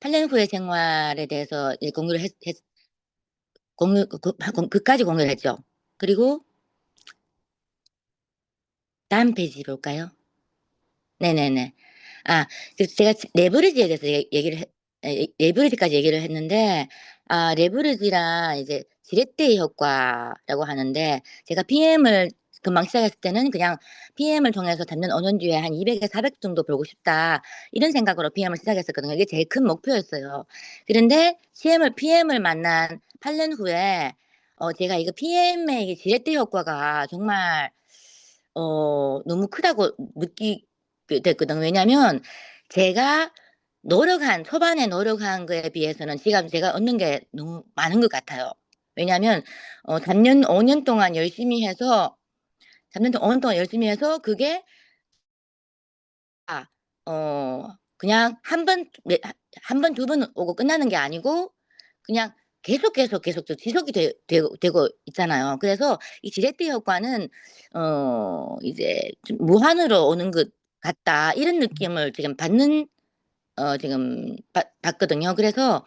8년 후의 생활에 대해서 공유를 공유, 그까지 공유를 했죠. 그리고 다음 페이지 볼까요? 네네네. 아, 제가 레버리지에 대해서 레버리지까지 얘기를 했는데, 레버리지랑 이제 지렛대 효과라고 하는데, 제가 PM을 금방 시작했을 때는 그냥 PM을 통해서 잡는 5년 뒤에 한 200에서 400 정도 벌고 싶다. 이런 생각으로 PM을 시작했었거든요. 이게 제일 큰 목표였어요. 그런데 PM을 만난 8년 후에, 제가 이거 PM의 지렛대 효과가 정말 너무 크다고 느끼게 됐거든. 왜냐면 제가 초반에 노력한 거에 비해서는 지금 제가 얻는 게 너무 많은 것 같아요. 왜냐면, 5년 동안 열심히 해서, 3년 동안, 5년 동안 열심히 해서 그게, 아, 그냥 한 번, 두 번 오고 끝나는 게 아니고, 그냥 계속 지속이 되고 있잖아요. 그래서 이 지렛대 효과는 이제 좀 무한으로 오는 것 같다. 이런 느낌을 지금 지금 받거든요. 그래서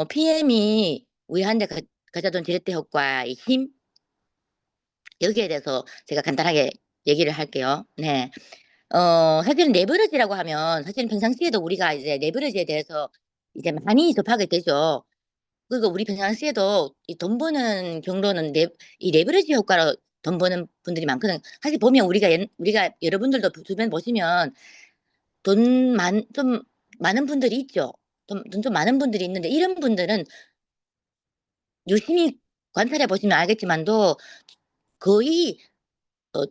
PM이 우리한테 가져던 지렛대 효과의 힘, 여기에 대해서 제가 간단하게 얘기를 할게요. 네. 사실은 레버리지라고 하면 사실은 평상시에도 우리가 이제 레버리지에 대해서 이제 많이 접하게 되죠. 그리고 우리 평상시에도 이 돈 버는 경로는 이 레버리지 효과로 돈 버는 분들이 많거든. 사실 보면 우리가 여러분들도 주변 보시면 좀 많은 분들이 있죠. 돈 좀 많은 분들이 있는데 이런 분들은 유심히 관찰해 보시면 알겠지만도 거의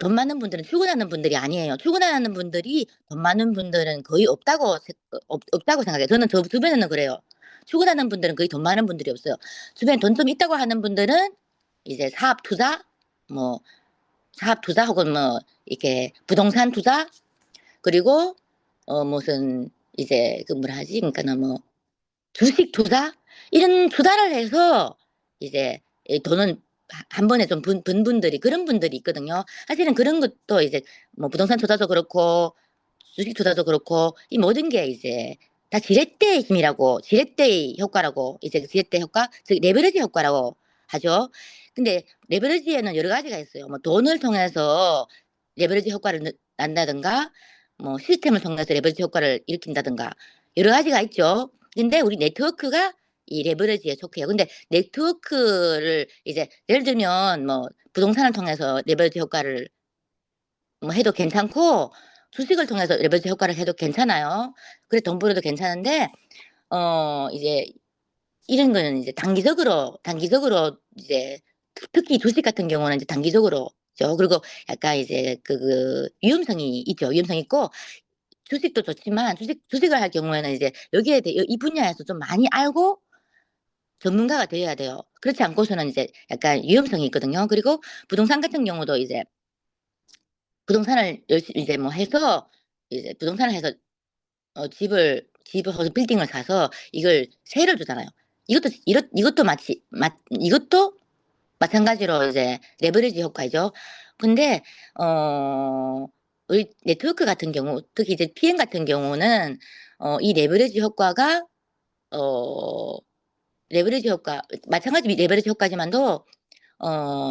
돈 많은 분들은 출근하는 분들이 아니에요. 출근하는 분들이 돈 많은 분들은 거의 없다고 생각해요. 저는 저 주변에는 그래요. 출근하는 분들은 거의 돈 많은 분들이 없어요. 주변에 돈 좀 있다고 하는 분들은 이제 뭐 사업 투자 혹은 뭐 이렇게 부동산 투자 그리고 무슨 이제 그 뭐라 하지? 그러니까는 뭐 주식 투자 이런 투자를 해서 이제 이 돈은 한 번에 좀 번 분들이 그런 분들이 있거든요. 사실은 그런 것도 이제 뭐 부동산 투자도 그렇고 주식 투자도 그렇고 이 모든 게 이제 다 지렛대의 힘이라고 지렛대의 효과라고 이제 그 지렛대 효과 즉 레버리지 효과라고 하죠. 근데 레버리지에는 여러 가지가 있어요. 뭐 돈을 통해서 레버리지 효과를 난다든가 뭐 시스템을 통해서 레버리지 효과를 일으킨다든가 여러 가지가 있죠. 근데 우리 네트워크가 이 레버리지에 속해요. 근데 네트워크를 이제 예를 들면 뭐 부동산을 통해서 레버리지 효과를 뭐 해도 괜찮고 주식을 통해서 레버리지 효과를 해도 괜찮아요. 그래 돈 벌어도 괜찮은데 이제 이런 거는 이제 단기적으로 이제 특히 주식 같은 경우는 이제 단기적으로죠. 그리고 약간 이제 그 위험성이 있죠. 위험성이 있고 주식도 좋지만 주식을 할 경우에는 이제 여기에 대해 이 분야에서 좀 많이 알고 전문가가 되어야 돼요. 그렇지 않고서는 이제 약간 위험성이 있거든요. 그리고 부동산 같은 경우도 이제 부동산을 열심히 이제 뭐 해서 이제 부동산을 해서 집을 혹은 빌딩을 사서 이걸 세를 주잖아요. 이것도 마찬가지로 이제 레버리지 효과죠. 근데 우리 네트워크 같은 경우 특히 이제 PM 같은 경우는 이 어 레버리지 효과 마찬가지 레버리지 효과지만도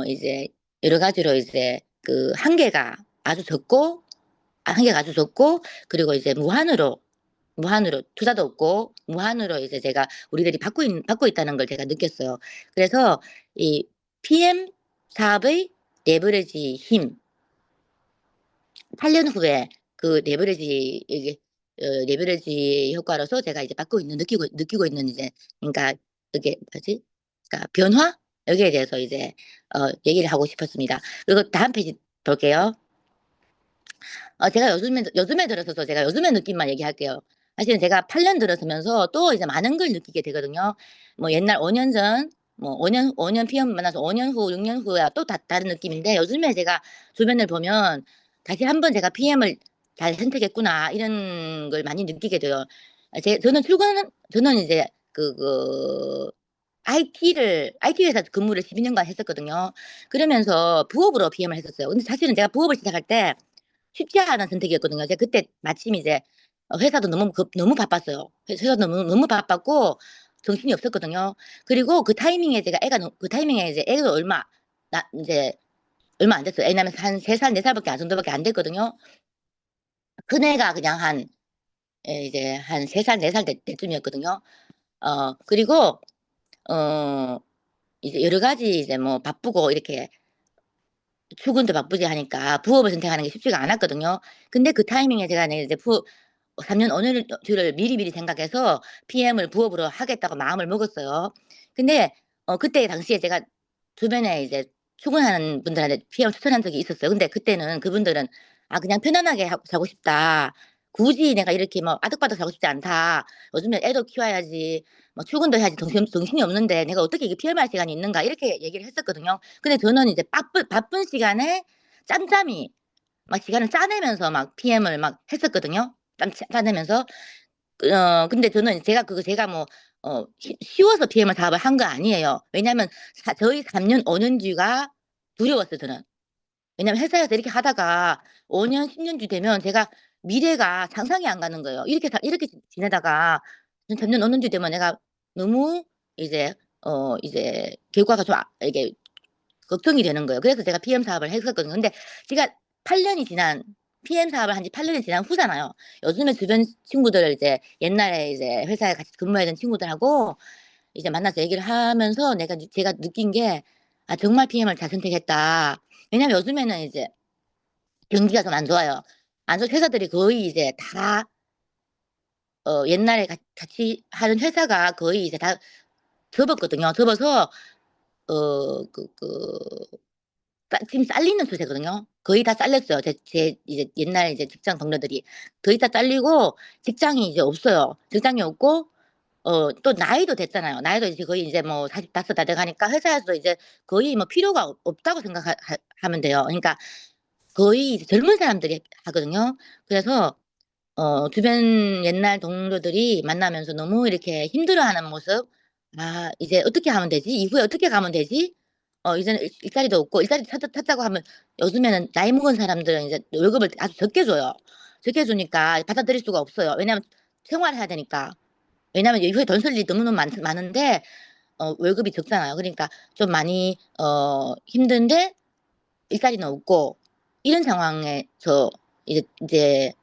이제 여러 가지로 이제 그 한계가 아주 적고 그리고 이제 무한으로 투자도 없고 무한으로 이제 제가 우리들이 받고 있다는 걸 제가 느꼈어요. 그래서 이 PM 사업의 레버리지 힘 8년 후에 그 레버리지 효과로서 제가 이제 느끼고 있는 이제 그러니까 이게 뭐지? 그러니까 변화 여기에 대해서 이제 얘기를 하고 싶었습니다. 그리고 다음 페이지 볼게요. 제가 요즘에 들어서서 제가 요즘의 느낌만 얘기할게요. 사실은 제가 8년 들어서면서 또 이제 많은 걸 느끼게 되거든요. 뭐 옛날 5년 전, 뭐 5년 PM 만나서 5년 후, 6년 후야 또 다른 느낌인데 요즘에 제가 주변을 보면 다시 한번 제가 PM을 잘 선택했구나 이런 걸 많이 느끼게 돼요. 저는 이제 IT 회사 근무를 12년간 했었거든요. 그러면서 부업으로 PM을 했었어요. 근데 사실은 제가 부업을 시작할 때 쉽지 않은 선택이었거든요. 제가 그때 마침 이제 회사도 너무 바빴어요. 회사도 너무 바빴고 정신이 없었거든요. 그리고 그 타이밍에 제가 그 타이밍에 이제 애도 이제 얼마 안 됐어요. 왜냐면 한 3살, 4살밖에 안 정도밖에 안 됐거든요. 큰애가 그냥 이제 한 3살, 4살 때쯤이었거든요. 그리고 어 이제 여러 가지 이제 뭐 바쁘고 이렇게 출근도 바쁘지 하니까 부업을 선택하는 게 쉽지가 않았거든요. 근데 그 타이밍에 제가 이제 3년 어느 줄을 미리미리 생각해서 PM을 부업으로 하겠다고 마음을 먹었어요. 근데 그때 당시에 제가 주변에 이제 출근하는 분들한테 PM 추천한 적이 있었어요. 근데 그때는 그분들은 "아 그냥 편안하게 하고 자고 싶다. 굳이 내가 이렇게 뭐 아득바득 자고 싶지 않다. 요즘에 애도 키워야지. 뭐 출근도 해야지 정신이 없는데 내가 어떻게 이게 PM할 시간이 있는가." 이렇게 얘기를 했었거든요. 근데 저는 이제 바쁜 시간에 짬짬이 막 시간을 짜내면서 막 PM을 막 했었거든요. 짜내면서. 근데 저는 제가 뭐 쉬워서 PM을 사업을 한 거 아니에요. 왜냐하면 저희 3년 5년 뒤가 두려웠어요 저는. 왜냐하면 회사에서 이렇게 하다가 5 년 10년 뒤 되면 제가 미래가 상상이 안 가는 거예요. 이렇게 지내다가 3년 5년 뒤 되면 내가 너무 이제 이제 결과가 좀 이게 걱정이 되는 거예요. 그래서 제가 PM 사업을 했었거든요. 근데 제가 8 년이 지난 PM 사업을 한 지 8 년이 지난 후잖아요. 요즘에 주변 친구들 이제 옛날에 이제 회사에 같이 근무했던 친구들하고 이제 만나서 얘기를 하면서 제가 느낀 게 '아 정말 PM을 잘 선택했다.' 왜냐하면 요즘에는 이제 경기가 좀 안 좋아요. 안 좋은 회사들이 거의 이제 다 옛날에 같이 하던 회사가 거의 이제 다 접었거든요. 접어서 어 그 그 지금 잘리는 추세거든요. 거의 다 잘렸어요. 제 이제 옛날 이제 직장 동료들이 거의 다 잘리고 직장이 이제 없어요. 직장이 없고 또 나이도 됐잖아요. 나이도 이제 거의 이제 뭐 45다 돼 가니까 회사에서 이제 거의 뭐 필요가 없다고 생각하 하면 돼요. 그러니까 거의 이제 젊은 사람들이 하거든요. 그래서 주변 옛날 동료들이 만나면서 너무 이렇게 힘들어하는 모습 '아 이제 어떻게 하면 되지? 이후에 어떻게 가면 되지? 이제는 일자리도 없고' 일자리 찾자고 하면 요즘에는 나이 먹은 사람들은 이제 월급을 아주 적게 줘요. 적게 주니까 받아들일 수가 없어요. 왜냐하면 생활해야 되니까. 왜냐하면 이후에 돈 쓸 일이 너무너무 많은데 월급이 적잖아요. 그러니까 좀 많이 힘든데 일자리는 없고 이런 상황에서 이제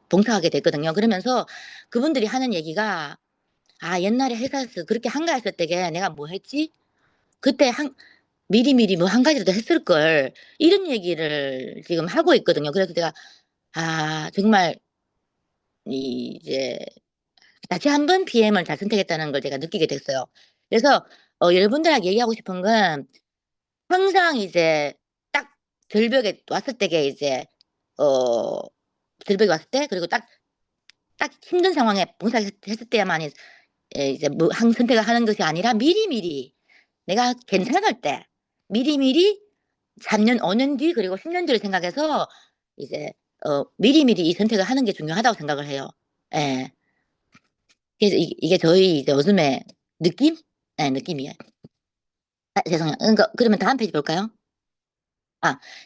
봉사하게 됐거든요. 그러면서 그분들이 하는 얘기가 "아 옛날에 회사에서 그렇게 한가했을 때게 내가 뭐 했지? 그때 미리미리 뭐 한 가지라도 했을 걸." 이런 얘기를 지금 하고 있거든요. 그래서 제가 정말 이제 다시 한번 PM을 잘 선택했다는 걸 제가 느끼게 됐어요. 그래서 여러분들하고 얘기하고 싶은 건 항상 이제 딱 절벽에 왔을 때게 이제 어 절벽에 왔을 때 그리고 딱 힘든 상황에 봉사했을 때야만이 이제 뭐 선택을 하는 것이 아니라 미리미리 내가 괜찮을 때 미리미리 3 년 5년 뒤 그리고 10년 뒤를 생각해서 이제 미리미리 이 선택을 하는 게 중요하다고 생각을 해요. 예. 그래서 이게 저희 이제 요즘의 느낌? 예 느낌이에요. 죄송해요. 그러면 다음 페이지 볼까요?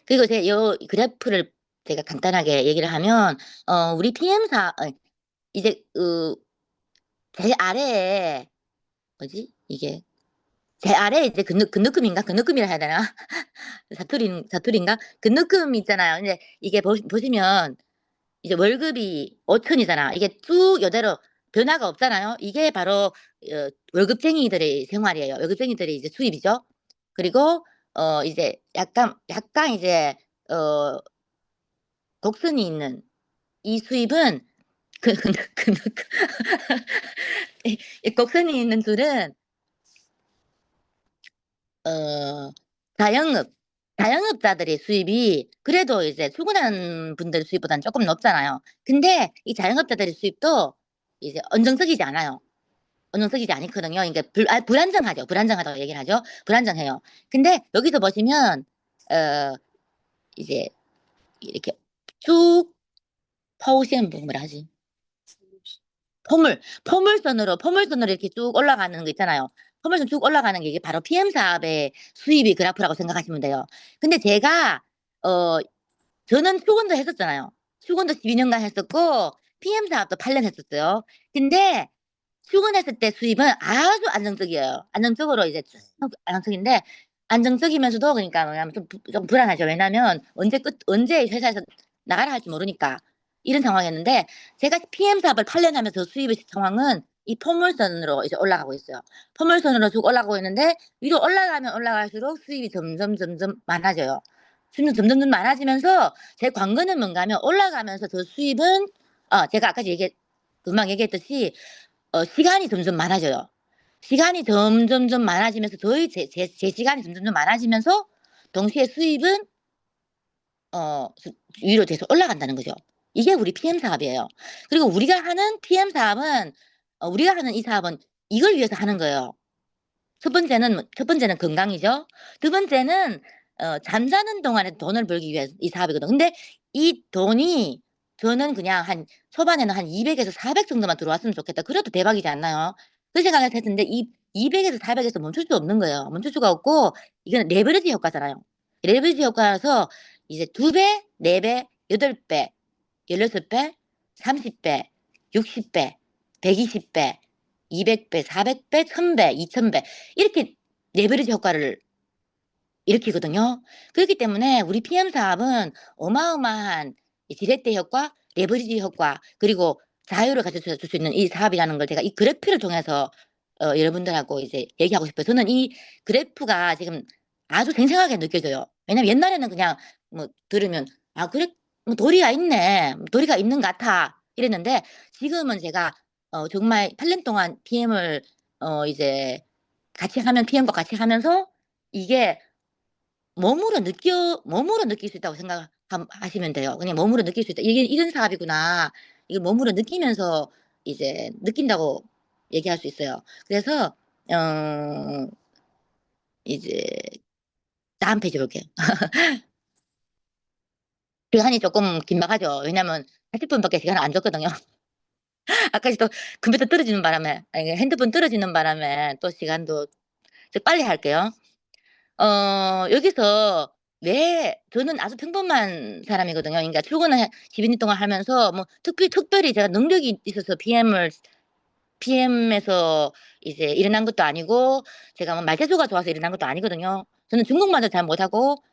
그리고 제가 요 그래프를 제가 간단하게 얘기를 하면 우리 PM사 이제 제일 아래에 뭐지 이게 제 아래에 이제 근로금인가? 근로금이라 해야 되나? 사투리인가? 근로금 있잖아요. 근데 이게 보시면 이제 월급이 5천 이잖아. 이게 쭉 이대로 변화가 없잖아요. 이게 바로 월급쟁이들의 생활이에요. 월급쟁이들의 이제 수입이죠. 그리고 이제 약간 이제 어 곡선이 있는 이 수입은 그 이 곡선이 있는 줄은 어 자영업 자영업자들의 수입이 그래도 이제 출근하는 분들의 수입보다는 쪼끔 높잖아요. 근데 이 자영업자들의 수입도 이제 안정적이지 않아요. 안정적이지 않거든요. 그러니까 불안정하죠. 불안정하다고 얘기를 하죠. 불안정해요. 근데 여기서 보시면 어 이제 이렇게 쭉 퍼오시는 뭐라 하지? 포물선으로 이렇게 쭉 올라가는 거 있잖아요. 포물선 쭉 올라가는 게 이게 바로 PM 사업의 수입이 그래프라고 생각하시면 돼요. 근데 제가 어 저는 출근도 했었잖아요. 출근도 12 년간 했었고 PM 사업도 8년 했었어요. 근데 출근했을 때 수입은 아주 안정적이에요. 안정적으로 이제 쭉 안정적인데 안정적이면서도 그러니까 뭐냐면 좀 불안하죠. 왜냐면 언제 회사에서 나가라 할지 모르니까 이런 상황이었는데 제가 PM 사업을 8년 하면서 수입의 상황은 이 포물선으로 이제 올라가고 있어요. 포물선으로 쭉 올라가고 있는데 위로 올라가면 올라갈수록 수입이 점점 많아져요. 수입이 점점 많아지면서 제 관건은 뭔가 하면 올라가면서 더 수입은 제가 아까 금방 얘기했듯이 시간이 점점 많아져요. 시간이 점점점 많아지면서 저희 제 시간이 점점점 많아지면서 동시에 수입은 위로 계속 올라간다는 거죠. 이게 우리 PM 사업이에요. 그리고 우리가 하는 PM 사업은 우리가 하는 이 사업은 이걸 위해서 하는 거예요. 첫 번째는 건강이죠. 두 번째는 잠자는 동안에 돈을 벌기 위해 이 사업이거든요. 근데 이 돈이 저는 그냥 초반에는 한 200에서 400 정도만 들어왔으면 좋겠다. 그래도 대박이지 않나요? 그 생각을 했는데 이 200에서 400에서 멈출 수 없는 거예요. 멈출 수가 없고 이거는 레버리지 효과잖아요. 레버리지 효과라서 이제 2배, 4배, 8배, 16배, 30배, 60배, 120배, 200배, 400배, 1000배, 2000배 이렇게 레버리지 효과를 일으키거든요. 그렇기 때문에 우리 PM 사업은 어마어마한 지렛대 효과, 레버리지 효과, 그리고 자유를 가져줄 수 있는 이 사업이라는 걸 제가 이 그래프를 통해서 여러분들하고 이제 얘기하고 싶어요. 저는 이 그래프가 지금 아주 생생하게 느껴져요. 왜냐면 옛날에는 그냥 뭐 들으면 그래 뭐 도리가 있네. 도리가 있는 것 같아. 이랬는데 지금은 제가 정말 8년 동안 PM을 이제 PM과 같이 하면서 이게 몸으로 느낄 수 있다고 하시면 돼요. 그냥 몸으로 느낄 수 있다. 이게 이런 사업이구나. 이걸 몸으로 느끼면서 이제 느낀다고 얘기할 수 있어요. 그래서 이제 다음 페이지 볼게요. 시간이 조금 긴박하죠. 왜냐면 40분밖에 시간을 안 줬거든요. 아까 또 컴퓨터 떨어지는 바람에, 아니, 핸드폰 떨어지는 바람에 또 시간도 빨리 할게요. 여기서 왜 저는 아주 평범한 사람이거든요. 그러니까 출근을 12년 동안 하면서 뭐 특별히 제가 능력이 있어서 PM에서 이제 일어난 것도 아니고 제가 뭐 말재주가 좋아서 일어난 것도 아니거든요. 저는 중국말도 잘 못하고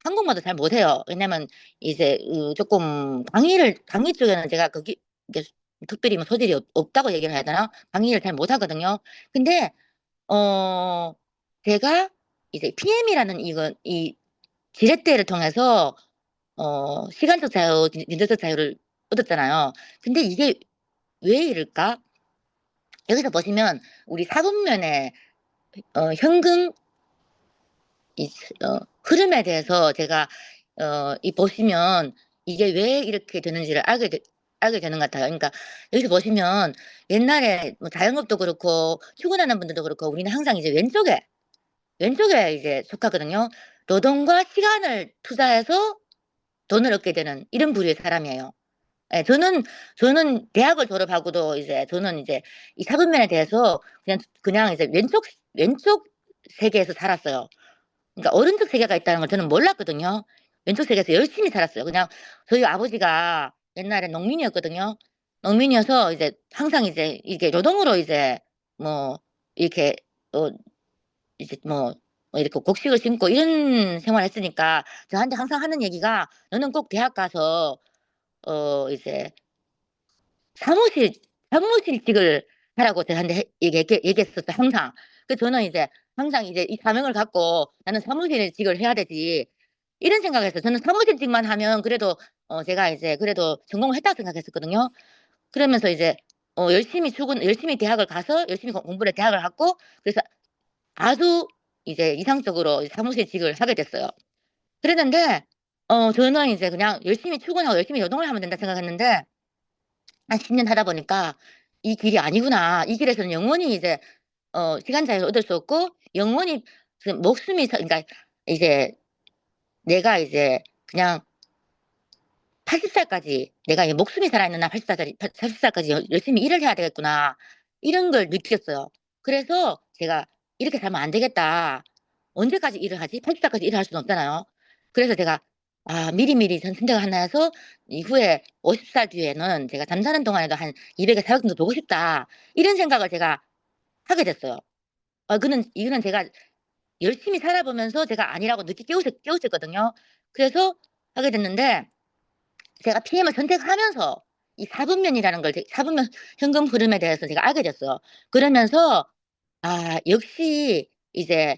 한국말도 잘 못해요. 왜냐면 이제 조금 강의 쪽에는 제가 이게 특별히 뭐 소질이 없다고 얘기를 해야 되나? 강의를 잘 못하거든요. 근데 어 제가 이제 PM이라는 이 지렛대를 통해서 시간적 자유, 민주적 자유를 얻었잖아요. 근데 이게 왜 이럴까? 여기서 보시면 우리 사분면의 현금 이 흐름에 대해서 제가 이 보시면 이게 왜 이렇게 되는지를 알게 되는 것 같아요. 그러니까 여기서 보시면 옛날에 뭐 자영업도 그렇고 출근하는 분들도 그렇고 우리는 항상 이제 왼쪽에 이제 속하거든요. 노동과 시간을 투자해서 돈을 얻게 되는 이런 부류의 사람이에요. 예, 저는 대학을 졸업하고도 저는 이제 이 사분면에 대해서 그냥 이제 왼쪽 세계에서 살았어요. 그러니까 오른쪽 세계가 있다는 걸 저는 몰랐거든요. 왼쪽 세계에서 열심히 살았어요. 그냥 저희 아버지가 옛날에 농민이었거든요. 농민이어서 이제 항상 이제 이게 노동으로 이제 뭐 이렇게 어 이제 뭐 이렇게 곡식을 심고 이런 생활을 했으니까 저한테 항상 하는 얘기가 "너는 꼭 대학 가서 이제 사무실 사무실직을 하라."고 저한테 얘기했었어요 항상. 저는 이제 항상 이제 이 사명을 갖고 '나는 사무실직을 해야 되지.' 이런 생각을 했어요. 저는 사무실직만 하면 그래도 제가 이제 그래도 성공을 했다고 생각했었거든요. 그러면서 이제 열심히 대학을 가서 열심히 공부를 대학을 갔고 그래서 아주 이제 이상적으로 사무실직을 하게 됐어요. 그랬는데 저는 이제 그냥 열심히 출근하고 열심히 노동을 하면 된다 생각했는데 한 10년 하다 보니까 '이 길이 아니구나. 이 길에서는 영원히 이제 시간 자유를 얻을 수 없고 영원히 목숨이 그러니까 이제 내가 이제 그냥 80 살까지 내가 이 목숨이 살아있는 날 80 살까지 열심히 일을 해야 되겠구나.' 이런 걸 느꼈어요. 그래서 제가 '이렇게 살면 안 되겠다. 언제까지 일을 하지? 80 살까지 일을 할 수는 없잖아요.' 그래서 제가 미리미리 선택을 하나 해서 이후에 50살 뒤에는 제가 잠자는 동안에도 한 200의 사역 정도 보고 싶다. 이런 생각을 제가 하게 됐어요. 이거는 제가 열심히 살아보면서 제가 아니라고 늦게 깨우쳤거든요. 그래서 하게 됐는데 제가 PM을 선택하면서 이 4분면이라는 걸 4분면 현금 흐름에 대해서 제가 알게 됐어요. 그러면서 역시 이제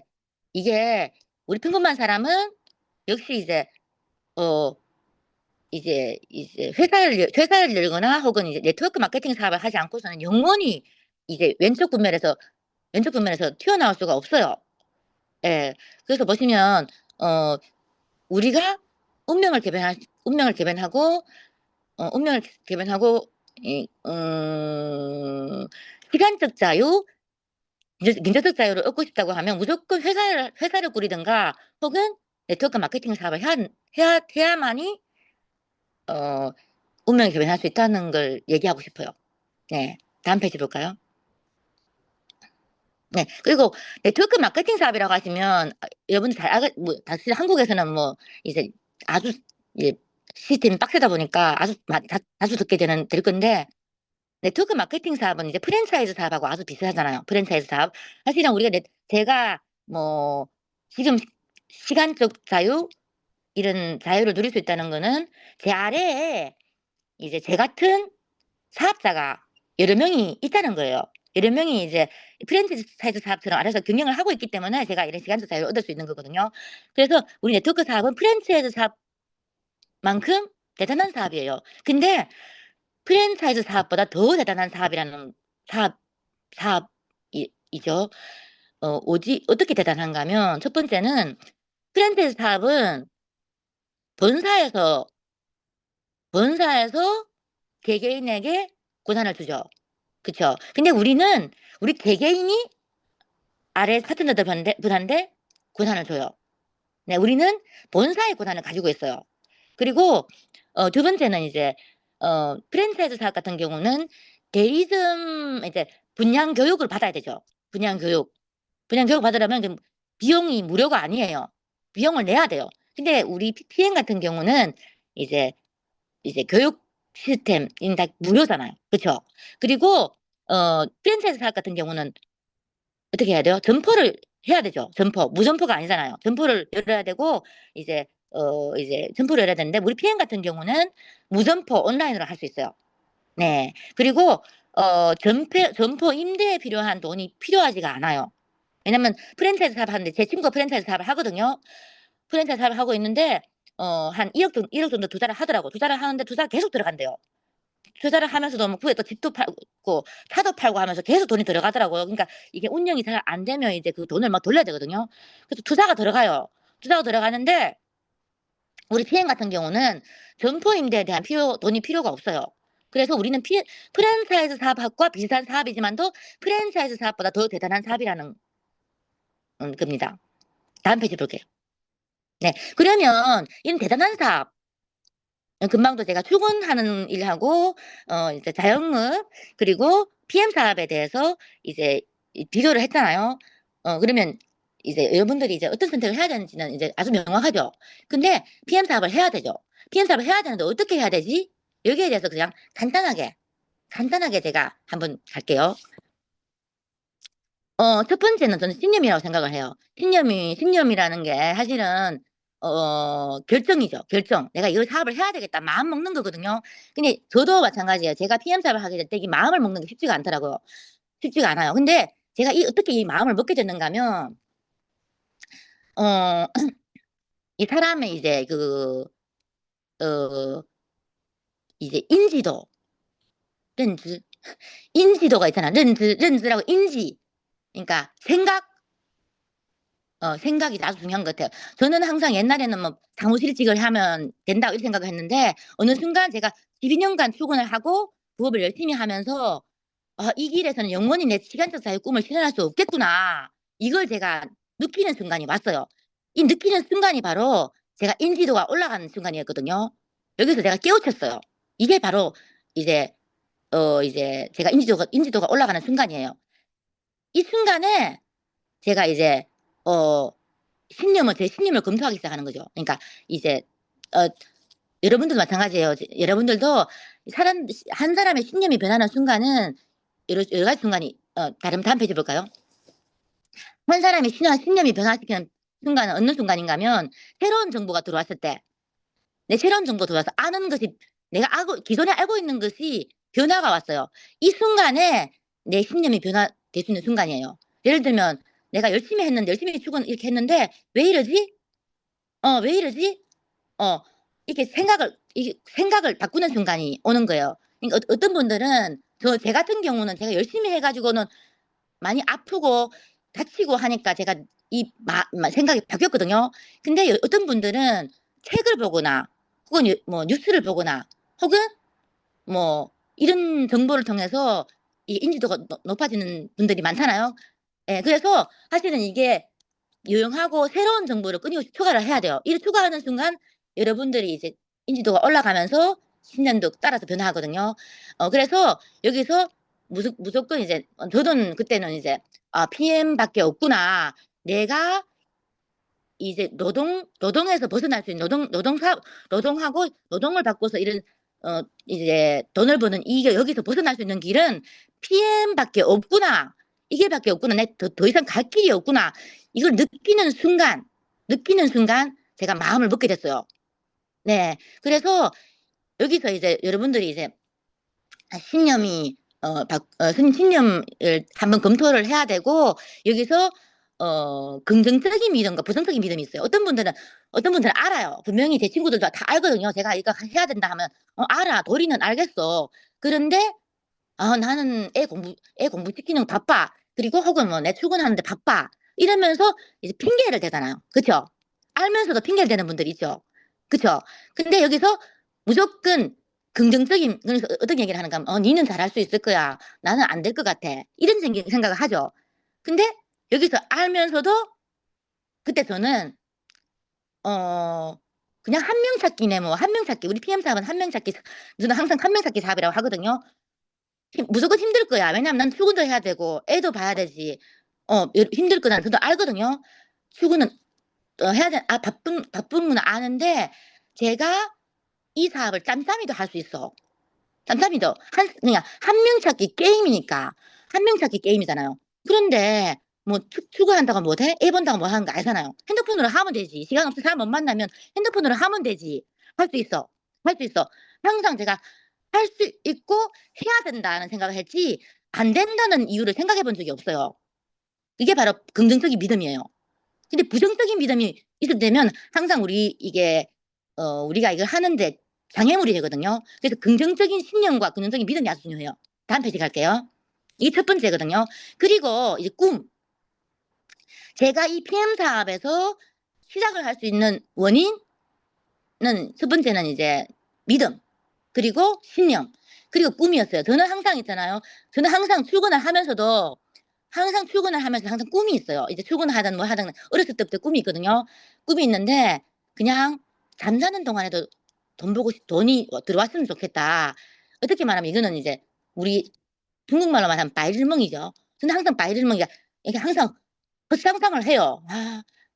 이게 우리 평범한 사람은 역시 어 이제 회사를 열거나 혹은 이제 네트워크 마케팅 사업을 하지 않고서는 영원히 이제 왼쪽 분면에서 튀어나올 수가 없어요. 예. 그래서 보시면 어 우리가 운명을 개변하고 운명을 개변하고 이 시간적 자유, 민주적 자유를 얻고 싶다고 하면 무조건 회사를 꾸리든가 혹은 네트워크 마케팅 사업을 해야만이 어 운명을 개변할 수 있다는 걸 얘기하고 싶어요. 네. 다음 페이지 볼까요? 네. 그리고 네트워크 마케팅 사업이라고 하시면 여러분들 잘 사실 한국에서는 뭐 이제 아주 이제 시스템이 빡세다 보니까 아주 자주 들 건데 네트워크 마케팅 사업은 이제 프랜차이즈 사업하고 아주 비슷하잖아요. 프랜차이즈 사업. 사실은 제가 뭐 지금 시간적 자유 이런 자유를 누릴 수 있다는 거는 제 아래에 이제 제 같은 사업자가 여러 명이 있다는 거예요. 여러 명이 이제 프랜차이즈 사업처럼 알아서 경영을 하고 있기 때문에 제가 이런 시간적 자유를 얻을 수 있는 거거든요. 그래서 우리 네트워크 사업은 프랜차이즈 사업만큼 대단한 사업이에요. 근데 프랜차이즈 사업보다 더 대단한 사업이라는 사업 사업이죠. 어떻게 대단한가 하면 첫 번째는 프랜차이즈 사업은 본사에서 본사에서 개개인에게 권한을 주죠. 그쵸? 근데 우리 개개인이 아래 파트너들한테 권한을 줘요. 네, 우리는 본사의 권한을 가지고 있어요. 그리고 두 번째는 이제 프랜차이즈 사업 같은 경우는 대리점 이제 분양 교육을 받아야 되죠. 분양 교육. 분양 교육 받으려면 비용이 무료가 아니에요. 비용을 내야 돼요. 근데 우리 PM 같은 경우는 이제 교육 시스템이 다 무료잖아요. 그쵸? 그리고 프랜차이즈 사업 같은 경우는 어떻게 해야 돼요? 점포를 해야 되죠. 무점포가 아니잖아요. 점포를 열어야 되고 이제 점포를 열어야 되는데 우리 PM 같은 경우는 무점포 온라인으로 할 수 있어요. 네. 그리고 점포 임대에 필요한 돈이 필요하지가 않아요. 왜냐면 프랜차이즈 사업 하는데 제 친구가 프랜차이즈 사업을 하거든요. 프랜차이즈 사업을 하고 있는데 한 1억 정도 투자를 하더라고. 투자를 하는데 투자가 계속 들어간대요. 투자를 하면서도 뭐 후에 또 집도 팔고 차도 팔고 하면서 계속 돈이 들어가더라고요. 그러니까 이게 운영이 잘 안 되면 이제 그 돈을 막 돌려야 되거든요. 그래서 투자가 들어가요. 투자가 들어가는데 우리 PM 같은 경우는 점포 임대에 대한 돈이 필요가 없어요. 그래서 우리는 프랜차이즈 사업과 비슷한 사업이지만도 프랜차이즈 사업보다 더 대단한 사업이라는 겁니다. 다음 페이지 볼게요. 네. 그러면 이런 대단한 사업 금방도 제가 출근하는 일하고 이제 자영업 그리고 PM 사업에 대해서 이제 비교를 했잖아요. 그러면 이제 여러분들이 이제 어떤 선택을 해야 되는지는 이제 아주 명확하죠. 근데 PM 사업을 해야 되죠. PM 사업을 해야 되는데 어떻게 해야 되지? 여기에 대해서 그냥 간단하게 제가 한번 갈게요. 첫 번째는 저는 신념이라고 생각을 해요. 신념이라는 게 사실은 결정이죠. 결정. 내가 이걸 사업을 해야 되겠다. 마음 먹는 거거든요. 근데 저도 마찬가지예요. 제가 PM 사업을 하게 될 때 이 마음을 먹는 게 쉽지가 않더라고요. 쉽지가 않아요. 근데 제가 어떻게 이 마음을 먹게 됐는가 하면 어, 이 사람의 어, 이제 렌즈, 인지도가 있잖아. 렌즈라고 인지. 그러니까 생각이 아주 중요한 것 같아요. 저는 항상 옛날에는 뭐 사무실직을 하면 된다 이렇게 생각을 했는데 어느 순간 제가 12년간 출근을 하고 부업을 열심히 하면서 이 길에서는 영원히 내 시간적 자유 꿈을 실현할 수 없겠구나. 이걸 제가 느끼는 순간이 왔어요. 이 느끼는 순간이 바로 제가 인지도가 올라가는 순간이었거든요. 여기서 제가 깨우쳤어요. 이게 바로 이제 이제 제가 인지도가 올라가는 순간이에요. 이 순간에 제가 이제 어 제 신념을 검토하기 시작하는 거죠. 그러니까 이제 여러분들도 마찬가지예요. 여러분들도 한 사람의 신념이 변하는 순간은 여러 가지 순간이 다음 페이지 볼까요? 한 사람의 신념이 변화시키는 순간은 어느 순간인가 하면 새로운 정보가 들어왔을 때, 내 새로운 정보가 들어와서 아는 것이 내가 기존에 알고 있는 것이 변화가 왔어요. 이 순간에 내 신념이 변화될 수 있는 순간이에요. 예를 들면 내가 열심히 출근 이렇게 했는데 왜 이러지? 왜 이러지? 이렇게 생각을 바꾸는 순간이 오는 거예요. 그러니까 어떤 분들은 제 같은 경우는 제가 열심히 해가지고는 많이 아프고 다치고 하니까 제가 이 생각이 바뀌었거든요. 근데 어떤 분들은 책을 보거나 혹은 뭐 뉴스를 보거나 혹은 뭐 이런 정보를 통해서 이 인지도가 높아지는 분들이 많잖아요. 예, 그래서 사실은 이게 유용하고 새로운 정보를 끊임없이 추가를 해야 돼요. 이를 추가하는 순간 여러분들이 이제 인지도가 올라가면서 신념도 따라서 변화하거든요. 그래서 여기서 무조건 이제 저는 그때는 이제 PM밖에 없구나. 내가 이제 노동에서 벗어날 수 있는 노동하고 노동을 바꿔서 이런 이제 돈을 버는 이게 여기서 벗어날 수 있는 길은 PM밖에 없구나. 이 길밖에 없구나. 내 더 이상 갈 길이 없구나. 이걸 느끼는 순간 제가 마음을 먹게 됐어요. 네. 그래서 여기서 이제 여러분들이 이제 신념을 한번 검토를 해야 되고 여기서 긍정적인 믿음과 부정적인 믿음이 있어요. 어떤 분들은 알아요. 분명히 제 친구들도 다 알거든요. 제가 이거 해야 된다 하면 알아. 도리는 알겠어. 그런데 나는 애 공부 시키는 거 바빠. 그리고 혹은 뭐 내 출근하는데 바빠. 이러면서 이제 핑계를 대잖아요. 그쵸? 알면서도 핑계를 대는 분들이 있죠. 그쵸? 근데 여기서 무조건 긍정적인, 그래서 어떤 얘기를 하는가 하면, 니는 잘할 수 있을 거야. 나는 안 될 것 같아. 이런 생각을 하죠. 근데 여기서 알면서도 그때 저는, 그냥 한 명 찾기네, 뭐, 한 명 찾기. 우리 PM 사업은 한 명 찾기, 저는 항상 한 명 찾기 사업이라고 하거든요. 무조건 힘들 거야. 왜냐면 난 출근도 해야 되고, 애도 봐야 되지. 힘들 거는 저도 알거든요. 출근은 해야 돼. 바쁜 건 아는데, 제가 이 사업을 짬짬이도 할 수 있어. 짬짬이도. 그냥 한 명 찾기 게임이니까. 한 명 찾기 게임이잖아요. 그런데, 뭐, 출근한다고 못해? 애 본다고 뭐 하는 거 알잖아요. 핸드폰으로 하면 되지. 시간 없어 사람 못 만나면 핸드폰으로 하면 되지. 할 수 있어. 할 수 있어. 항상 제가 할 수 있고 해야 된다는 생각을 했지, 안 된다는 이유를 생각해 본 적이 없어요. 이게 바로 긍정적인 믿음이에요. 근데 부정적인 믿음이 있을 때면 항상 우리가 이걸 하는데 장애물이 되거든요. 그래서 긍정적인 신념과 긍정적인 믿음이 아주 중요해요. 다음 페이지 갈게요. 이게 첫 번째거든요. 그리고 이제 제가 이 PM 사업에서 시작을 할 수 있는 원인은 첫 번째는 이제 믿음, 그리고 신념, 그리고 꿈이었어요. 저는 항상 있잖아요. 저는 항상 출근을 하면서 항상 꿈이 있어요. 이제 출근하든 뭐 하든 어렸을 때부터 꿈이 있거든요. 꿈이 있는데 그냥 잠자는 동안에도 돈이 들어왔으면 좋겠다. 어떻게 말하면 이거는 이제 우리 중국말로 말하면 바이를멍이죠. 저는 항상 바이를멍이가 이게 항상 헛상상을 해요.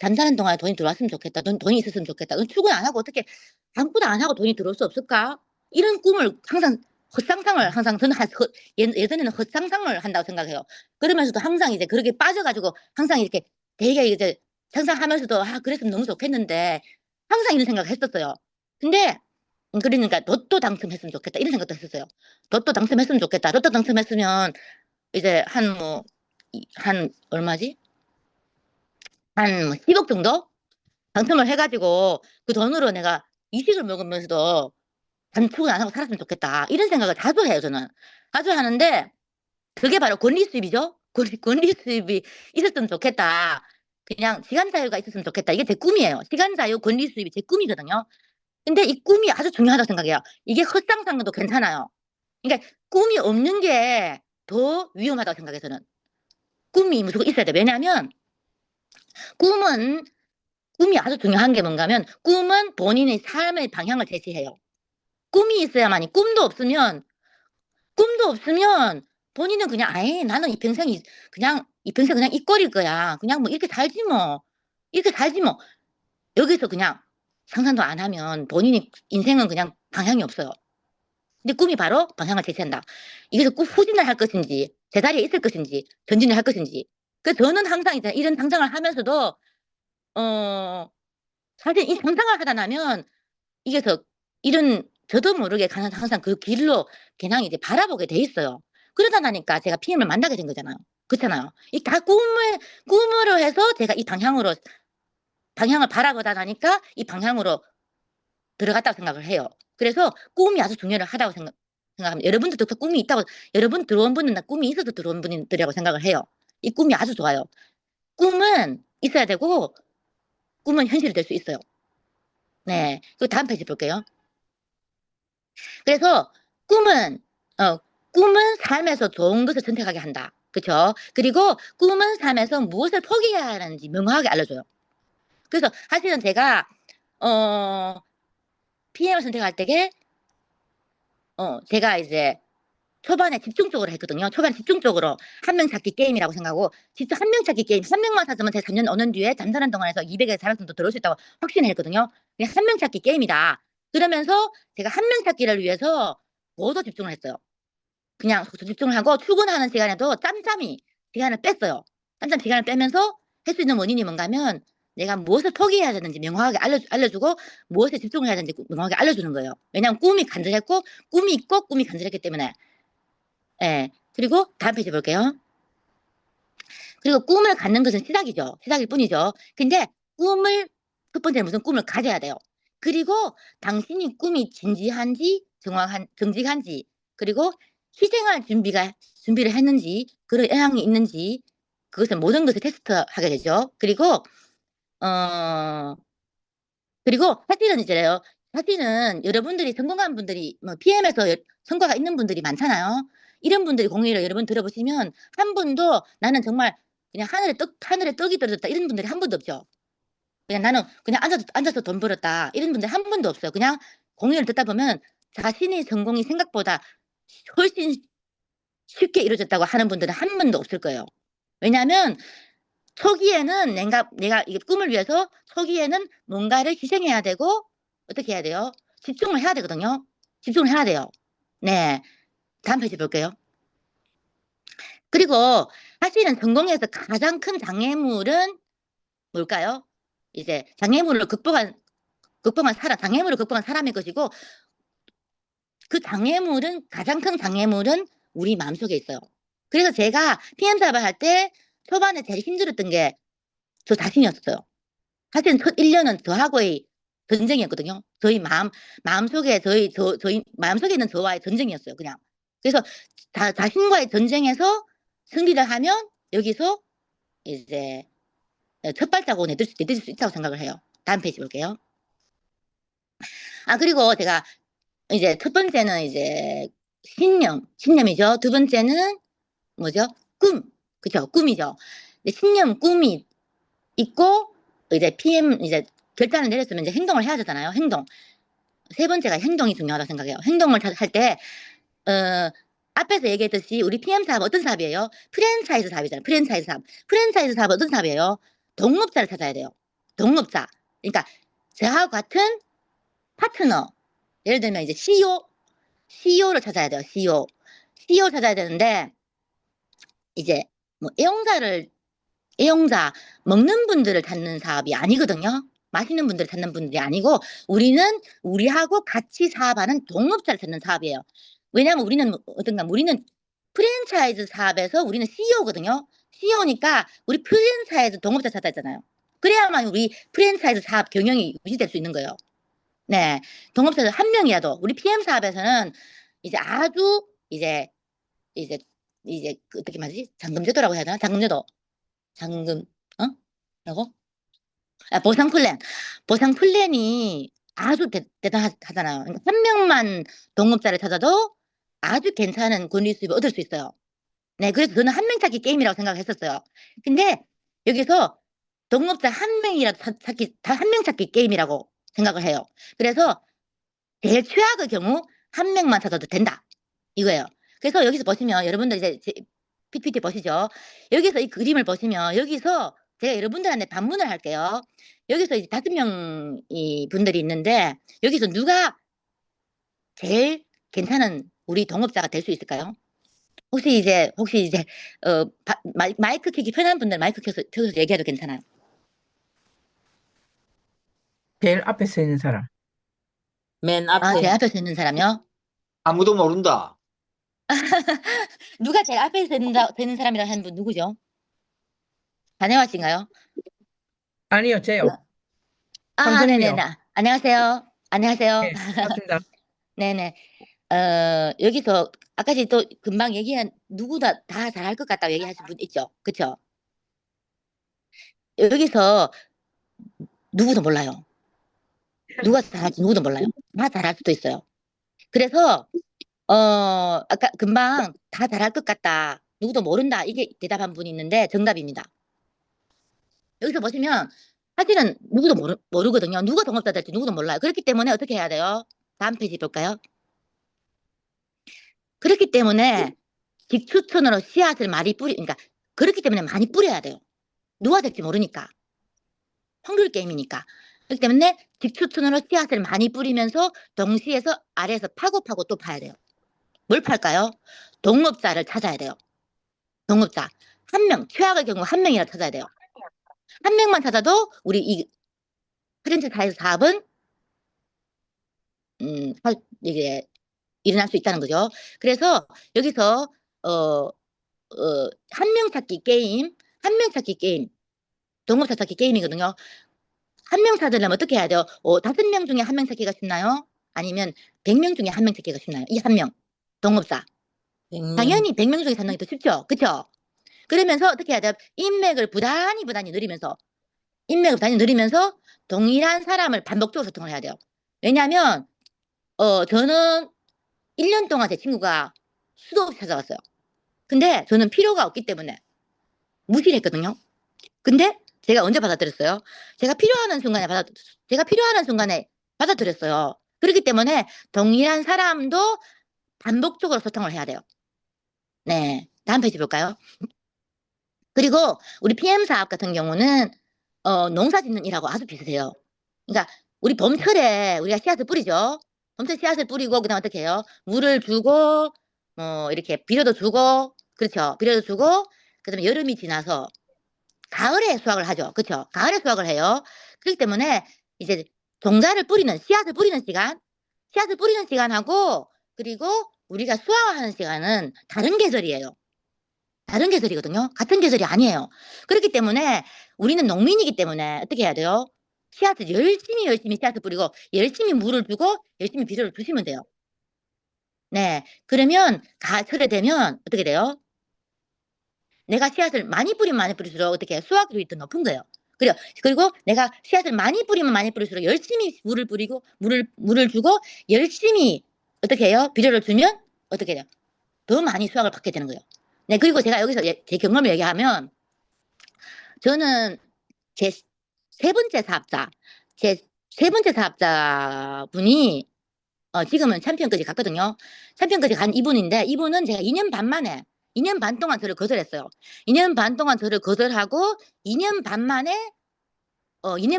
잠자는 동안에 돈이 들어왔으면 좋겠다. 돈이 있었으면 좋겠다. 넌 출근 안 하고 어떻게 아무것도 안 하고 돈이 들어올 수 없을까? 이런 꿈을 항상 저는 예전에는 헛상상을 한다고 생각해요. 그러면서도 항상 이제 그렇게 빠져가지고 항상 이렇게 되게 이제 상상하면서도 그랬으면 너무 좋겠는데 항상 이런 생각을 했었어요. 근데 그러니까 로또 당첨했으면 좋겠다 이런 생각도 했었어요. 로또 당첨했으면 좋겠다. 로또 당첨했으면 이제 한 얼마지? 한 10억 정도 당첨을 해가지고 그 돈으로 내가 이식을 먹으면서도 단축은 안 하고 살았으면 좋겠다. 이런 생각을 자주 해요, 저는. 자주 하는데 그게 바로 권리 수입이죠. 권리 수입이 있었으면 좋겠다. 그냥 시간 자유가 있었으면 좋겠다. 이게 제 꿈이에요. 시간 자유, 권리 수입이 제 꿈이거든요. 근데 이 꿈이 아주 중요하다고 생각해요. 이게 헛상상도 괜찮아요. 그러니까 꿈이 없는 게 더 위험하다고 생각해요, 저는. 꿈이 무조건 있어야 돼. 왜냐하면 꿈은 꿈이 아주 중요한 게 뭔가면 꿈은 본인의 삶의 방향을 제시해요. 꿈이 있어야만이 꿈도 없으면 본인은 그냥 나는 이 평생 그냥 이 꼴일 거야. 그냥 뭐 이렇게 살지 뭐. 이렇게 살지 뭐. 여기서 그냥 상상도 안 하면 본인이 인생은 그냥 방향이 없어요. 근데 꿈이 바로 방향을 제시한다. 이것을 꼭 후진을 할 것인지, 제자리에 있을 것인지, 전진을 할 것인지. 그래서 저는 항상 이제 이런 상상을 하면서도, 사실 이 상상을 하다 나면, 이게서 이런, 저도 모르게 항상 그 길로 그냥 이제 바라보게 돼 있어요. 그러다 나니까 제가 PM을 만나게 된 거잖아요. 그렇잖아요. 이 다 꿈으로 해서 제가 이 방향을 바라보다 나니까 이 방향으로 들어갔다고 생각을 해요. 그래서 꿈이 아주 중요하다고 생각합니다. 여러분들도 그 꿈이 있다고, 여러분 들어온 분은 나 꿈이 있어서 들어온 분들이라고 생각을 해요. 이 꿈이 아주 좋아요. 꿈은 있어야 되고, 꿈은 현실이 될 수 있어요. 네. 그 다음 페이지 볼게요. 그래서 꿈은, 꿈은 삶에서 좋은 것을 선택하게 한다. 그쵸? 그리고 꿈은 삶에서 무엇을 포기해야 하는지 명확하게 알려줘요. 그래서 사실은 제가, PM을 선택할 때에, 제가 이제 초반에 집중적으로 했거든요. 초반에 집중적으로 한 명 찾기 게임이라고 생각하고, 진짜 한 명 찾기 게임, 한 명만 찾으면 제가 3년 오는 뒤에 잠자는 동안에서 200에서 400정도 들어올 수 있다고 확신했거든요. 그냥 한 명 찾기 게임이다. 그러면서 제가 한 명 찾기를 위해서 모두 집중을 했어요. 그냥 집중을 하고 출근하는 시간에도 짬짬이 시간을 뺐어요. 짬짬이 시간을 빼면서 할 수 있는 원인이 뭔가 하면 내가 무엇을 포기해야 되는지 명확하게 알려주고 무엇에 집중을 해야 되는지 명확하게 알려주는 거예요. 왜냐하면 꿈이 간절했고 꿈이 있고 꿈이 간절했기 때문에. 예. 그리고 다음 페이지 볼게요. 그리고 꿈을 갖는 것은 시작이죠. 시작일 뿐이죠. 근데 꿈을, 첫 번째는 무슨 꿈을 가져야 돼요. 그리고 당신이 꿈이 진지한지 정직한지, 그리고 희생할 준비를 했는지, 그런 의향이 있는지, 그것을 모든 것을 테스트하게 되죠. 그리고 어 사실은 이제요. 사실은 여러분들이 성공한 분들이 뭐 PM에서 성과가 있는 분들이 많잖아요. 이런 분들이 공유를 여러분 들어보시면 한 분도 나는 정말 그냥 하늘에 떡이 떨어졌다 이런 분들이 한 분도 없죠. 그냥 나는 그냥 앉아서 돈 벌었다 이런 분들 한 분도 없어요. 그냥 공유를 듣다 보면 자신의 성공이 생각보다 훨씬 쉽게 이루어졌다고 하는 분들은 한 분도 없을 거예요. 왜냐하면 초기에는 내가 이 꿈을 위해서 초기에는 뭔가를 희생해야 되고 어떻게 해야 돼요? 집중을 해야 되거든요. 집중을 해야 돼요. 네. 다음 페이지 볼게요. 그리고 사실은 성공에서 가장 큰 장애물은 뭘까요? 이제 장애물을 극복한 사람의 것이고 그 가장 큰 장애물은 우리 마음속에 있어요. 그래서 제가 PM 사업을 할 때 초반에 제일 힘들었던 게 저 자신이었어요. 사실은 첫 1년은 저하고의 전쟁이었거든요. 저희 마음속에 저희 마음속에 있는 저와의 전쟁이었어요, 그냥. 그래서 자신과의 전쟁에서 승리를 하면 여기서 이제 첫 발자국을 내딜 수 있다고 생각을 해요. 다음 페이지 볼게요. 그리고 제가 이제 첫 번째는 이제 신념이죠. 두 번째는 뭐죠? 그죠? 꿈이죠. 꿈이 있고 이제 PM 이제 결단을 내렸으면 이제 행동을 해야 되잖아요. 행동. 세 번째가 행동이 중요하다고 생각해요. 행동을 할 때, 앞에서 얘기했듯이 우리 PM 사업은 어떤 사업이에요? 프랜차이즈 사업이잖아요. 프랜차이즈 사업. 프랜차이즈 사업은 어떤 사업이에요? 동업자를 찾아야 돼요. 동업자. 그러니까 저하고 같은 파트너. 예를 들면 이제 CEO를 찾아야 돼요. CEO 찾아야 되는데 이제 뭐 애용자 먹는 분들을 찾는 사업이 아니거든요. 마시는 분들을 찾는 분들이 아니고 우리는 우리하고 같이 사업하는 동업자를 찾는 사업이에요. 왜냐하면 우리는 프랜차이즈 사업에서 우리는 CEO거든요. CEO니까 우리 프랜차이즈 동업자 찾아야 되잖아요. 그래야만 우리 프랜차이즈 사업 경영이 유지될 수 있는 거예요. 네. 동업자들 한 명이라도 우리 PM 사업에서는 이제 아주 이제 어떻게 말하지? 잠금제도라고 해야 되나? 잠금제도. 잠금 라고? 보상 플랜이 아주 대단하잖아요. 그러니까 한 명만 동업자를 찾아도 아주 괜찮은 권리 수입을 얻을 수 있어요. 네, 그래서 저는 한 명 찾기 게임이라고 생각을 했었어요. 근데 여기서 동업자 한 명이라도 한 명 찾기 게임이라고 생각을 해요. 그래서 제일 최악의 경우 한 명만 찾아도 된다. 이거예요. 그래서 여기서 보시면 여러분들 이제 PPT 보시죠. 여기서 이 그림을 보시면 여기서 제가 여러분들한테 반문을 할게요. 여기서 이제 5명이 분들이 있는데 여기서 누가 제일 괜찮은 우리 동업자가 될 수 있을까요? 혹시 이제 마이크 켜기 편한 분들 마이크 켜서 얘기해도 괜찮아요. 제일 앞에 서 있는 사람. 맨 아, 제일 앞에. 앞에 있는 사람이요? 아무도 모른다. 누가 제일 앞에 있는 사람이라고 하는 분 누구죠? 다녀와 씨인가요? 아니요, 저요. 아, 황선미요. 네네네. 안녕하세요. 안녕하세요. 네, 반갑습니다. 네네. 여기서 아까 또 금방 얘기한 누구다 다 잘할 것 같다고 얘기하신 분 있죠? 그쵸? 여기서 누구도 몰라요. 누가 잘할지 누구도 몰라요. 다 잘할 수도 있어요. 그래서 아까 금방 다 잘할 것 같다. 누구도 모른다. 이게 대답한 분이 있는데 정답입니다. 여기서 보시면 사실은 누구도 모르거든요. 누가 동업자 될지 누구도 몰라요. 그렇기 때문에 어떻게 해야 돼요? 다음 페이지 볼까요? 그렇기 때문에 직추천으로 씨앗을 그러니까 그렇기 때문에 많이 뿌려야 돼요. 누가 될지 모르니까. 확률 게임이니까. 그렇기 때문에 직추천으로 씨앗을 많이 뿌리면서 동시에서 아래에서 파고 또 파야 돼요. 뭘 팔까요? 동업자를 찾아야 돼요. 동업자. 한 명, 최악의 경우 한 명이라 찾아야 돼요. 한 명만 찾아도 우리 이 프랜차이즈 사업은 이게 일어날 수 있다는 거죠. 그래서 여기서 한 명 찾기 게임, 동업자 찾기 게임이거든요. 한 명 찾으려면 어떻게 해야 돼요? 5명 중에 한 명 찾기가 쉽나요? 아니면 100명 중에 한 명 찾기가 쉽나요? 이 한 명, 동업자. 100명. 당연히 100명 중에 한 명이 더 쉽죠. 그쵸? 그러면서 어떻게 해야 돼요? 인맥을 부단히 늘리면서 동일한 사람을 반복적으로 소통을 해야 돼요. 왜냐하면 저는 1년 동안 제 친구가 수도 없이 찾아왔어요. 근데 저는 필요가 없기 때문에 무시를 했거든요. 근데 제가 언제 받아들였어요? 제가 필요한 순간에 받아들였어요. 그렇기 때문에 동일한 사람도 반복적으로 소통을 해야 돼요. 네, 다음 페이지 볼까요? 그리고 우리 PM 사업 같은 경우는 농사 짓는 일하고 아주 비슷해요. 그러니까 우리 봄철에 우리가 씨앗을 뿌리죠. 봄철 씨앗을 뿌리고 그다음 어떻게 해요? 물을 주고 이렇게 비료도 주고 그렇죠. 비료도 주고 그다음에 여름이 지나서 가을에 수확을 하죠. 그렇죠. 가을에 수확을 해요. 그렇기 때문에 이제 씨앗을 뿌리는 시간하고 그리고 우리가 수확하는 시간은 다른 계절이에요. 다른 계절이거든요. 같은 계절이 아니에요. 그렇기 때문에 우리는 농민이기 때문에 어떻게 해야 돼요? 씨앗을 열심히 씨앗을 뿌리고 열심히 물을 주고 열심히 비료를 주시면 돼요. 네. 그러면 가을철에 되면 어떻게 돼요? 내가 씨앗을 많이 뿌리면 뿌릴수록 어떻게 수확률이 더 높은 거예요. 그리고 내가 씨앗을 많이 뿌리면 뿌릴수록 열심히 물을 주고 열심히 어떻게 해요? 비료를 주면 어떻게 돼요? 더 많이 수확을 받게 되는 거예요. 네, 그리고 제가 여기서 제 경험을 얘기하면 저는 제 세 번째 사업자 분이 지금은 챔피언까지 갔거든요. 챔피언까지 간 이분인데 이분은 제가 2년 반 동안 저를 거절했어요. 2년 반 동안 저를 거절하고 2년 반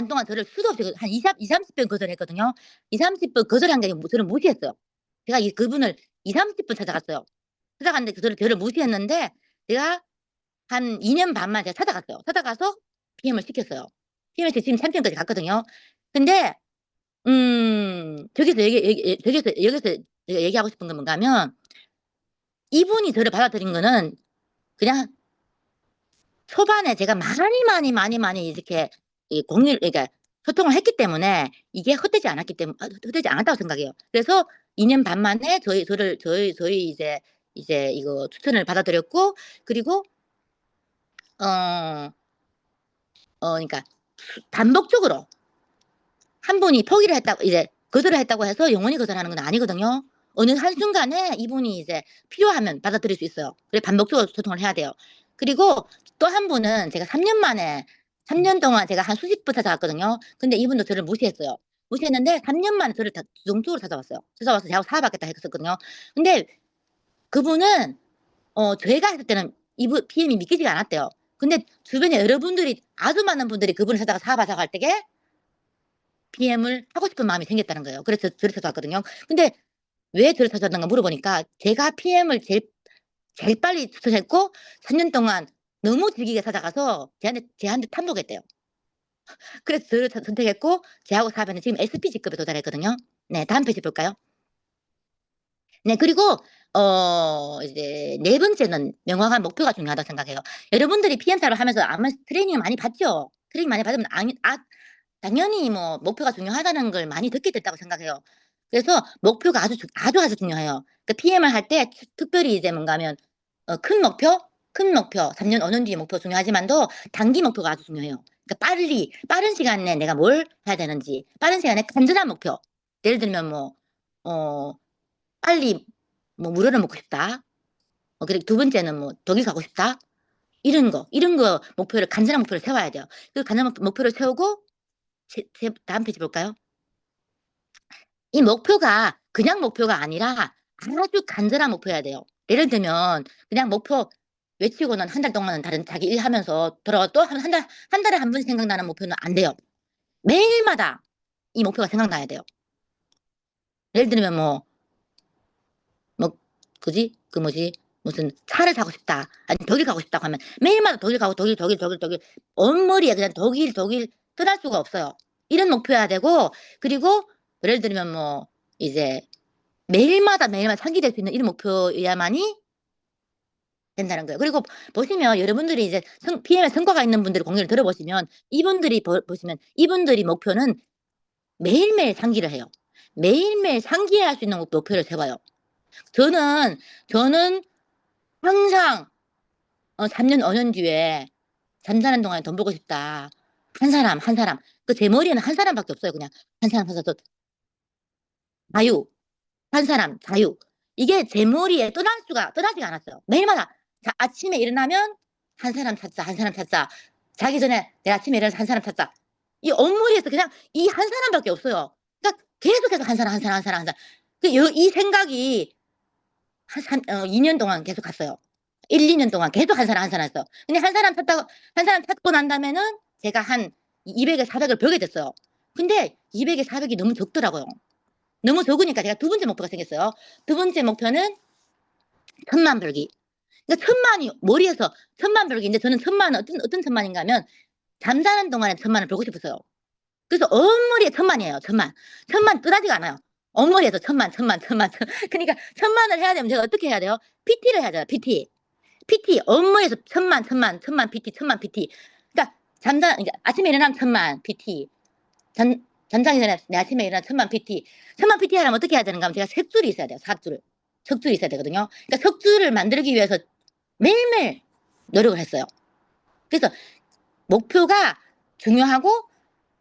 동안 저를 수도 없이 한 30번 거절했거든요. 30번 거절한 게 아니고 저를 무시했어요. 제가 그분을 30번 찾아갔어요. 찾아갔는데 저를 무시했는데 제가 한 2년 반 만에 제가 찾아갔어요. 찾아가서 PM을 시켰어요. PM을 지금 챔피언까지 갔거든요. 근데 여기서 제가 얘기하고 싶은 건 뭔가 하면 이분이 저를 받아들인 거는 그냥 초반에 제가 많이 이렇게 그러니까 소통을 했기 때문에 이게 헛되지 않았다고 생각해요. 그래서 2년 반 만에 저희 이제 이거 추천을 받아들였고 그리고 그러니까 반복적으로 한 분이 포기를 했다고 이제 거절을 했다고 해서 영원히 거절하는 건 아니거든요. 어느 한순간에 이분이 이제 필요하면 받아들일 수 있어요. 그래 반복적으로 소통을 해야 돼요. 그리고 또 한 분은 제가 3년 동안 제가 한 수십 번 찾아왔거든요. 근데 이분도 저를 무시했어요. 무시했는데 3년 만에 저를 주동적으로 찾아와서 저하고 사업하겠다 했었거든요. 근데 그분은 제가 했을 때는 이분 PM이 믿기지가 않았대요. 근데 주변에 여러분들이 아주 많은 분들이 그분을 찾아가 사바사가 할 때에 PM을 하고 싶은 마음이 생겼다는 거예요. 그래서 저를 찾아왔거든요. 근데 왜 저를 찾아왔는가 물어보니까 제가 PM을 제일 빨리 추천했고 3년 동안 너무 즐기게 찾아가서 제한테 탐복했대요. 그래서 저를 선택했고 제하고 사업에는 지금 SP 직급에 도달했거든요. 네, 다음 페이지 볼까요? 네, 그리고 이제 네 번째는 명확한 목표가 중요하다고 생각해요. 여러분들이 PM 사업을 하면서 아마 트레이닝을 많이 받죠. 트레이닝 많이 받으면 당연히 뭐 목표가 중요하다는 걸 많이 듣게 됐다고 생각해요. 그래서 목표가 아주 중요해요. 그 PM을 할 때 특별히 이제 뭔가 하면 큰 목표, 3년, 5년 뒤의 목표 중요하지만도 단기 목표가 아주 중요해요. 그러니까 빠른 시간 내에 내가 뭘 해야 되는지, 빠른 시간에 간절한 목표. 예를 들면 빨리 물회를 먹고 싶다. 그리고 두 번째는 독일 가고 싶다. 이런 거 목표를 간절한 목표를 세워야 돼요. 그 간절한 목표를 세우고 다음 페이지 볼까요? 이 목표가 그냥 목표가 아니라 아주 간절한 목표여야 돼요. 예를 들면 그냥 목표 외치고는 한 달 동안은 다른 자기 일 하면서 돌아와 또 한 달에 한 번 생각나는 목표는 안 돼요. 매일마다 이 목표가 생각나야 돼요. 예를 들면 무슨 차를 사고 싶다. 아니 독일 가고 싶다고 하면 매일마다 독일 가고 독일 온머리에 그냥 독일 떠날 수가 없어요. 이런 목표여야 되고 그리고 예를 들면 이제 매일마다 상기될 수 있는 이런 목표여야만이 된다는 거예요. 그리고 보시면 여러분들이 이제 PM에 성과가 있는 분들의 공유를 들어보시면 이분들이 보시면 이분들이 목표는 매일매일 상기를 해요. 매일매일 상기할 수 있는 목표를 세워요. 저는 항상 3년 5년 뒤에 잠자는 동안에 돈 벌고 싶다. 한 사람 제 머리에는 한 사람밖에 없어요. 그냥 한 사람 찾아서 자유, 한 사람 자유. 이게 제 머리에 떠나지가 않았어요. 매일마다 아침에 일어나면 한 사람 찾자. 자기 전에 내가 아침에 일어나서 한 사람 찾자. 이 온머리에서 그냥 이 한 사람밖에 없어요. 그러니까 계속해서 한 사람. 이 생각이 2년 동안 계속 갔어요. 1, 2년 동안 계속 한 사람 했어요. 근데 한 사람 찾고 난 다음에는 제가 한 200에 400을 벌게 됐어요. 근데 200에 400이 너무 적더라고요. 너무 적으니까 제가 두 번째 목표가 생겼어요. 두 번째 목표는 1000만 벌기. 그러니까 1000만이 머리에서 1000만 벌기인데 저는 1000만은 어떤 1000만인가 하면 잠자는 동안에 1000만을 벌고 싶었어요. 그래서 온머리에 1000만이에요. 1000만 뜨다지가 않아요. 온머리에서 1000만. 그러니까 1000만을 해야 되면 제가 어떻게 해야 돼요? PT를 해야 돼요. PT. 온머리에서 1000만 PT. 그러니까 아침에 일어나면 1000만 PT. 잠자기 전에 내 아침에 일어나 1000만 PT. 1000만 PT 하려면 어떻게 해야 되는가 하면 제가 색줄이 있어야 돼요. 석줄이 있어야 되거든요. 그러니까 석줄을 만들기 위해서 매일매일 노력을 했어요. 그래서 목표가 중요하고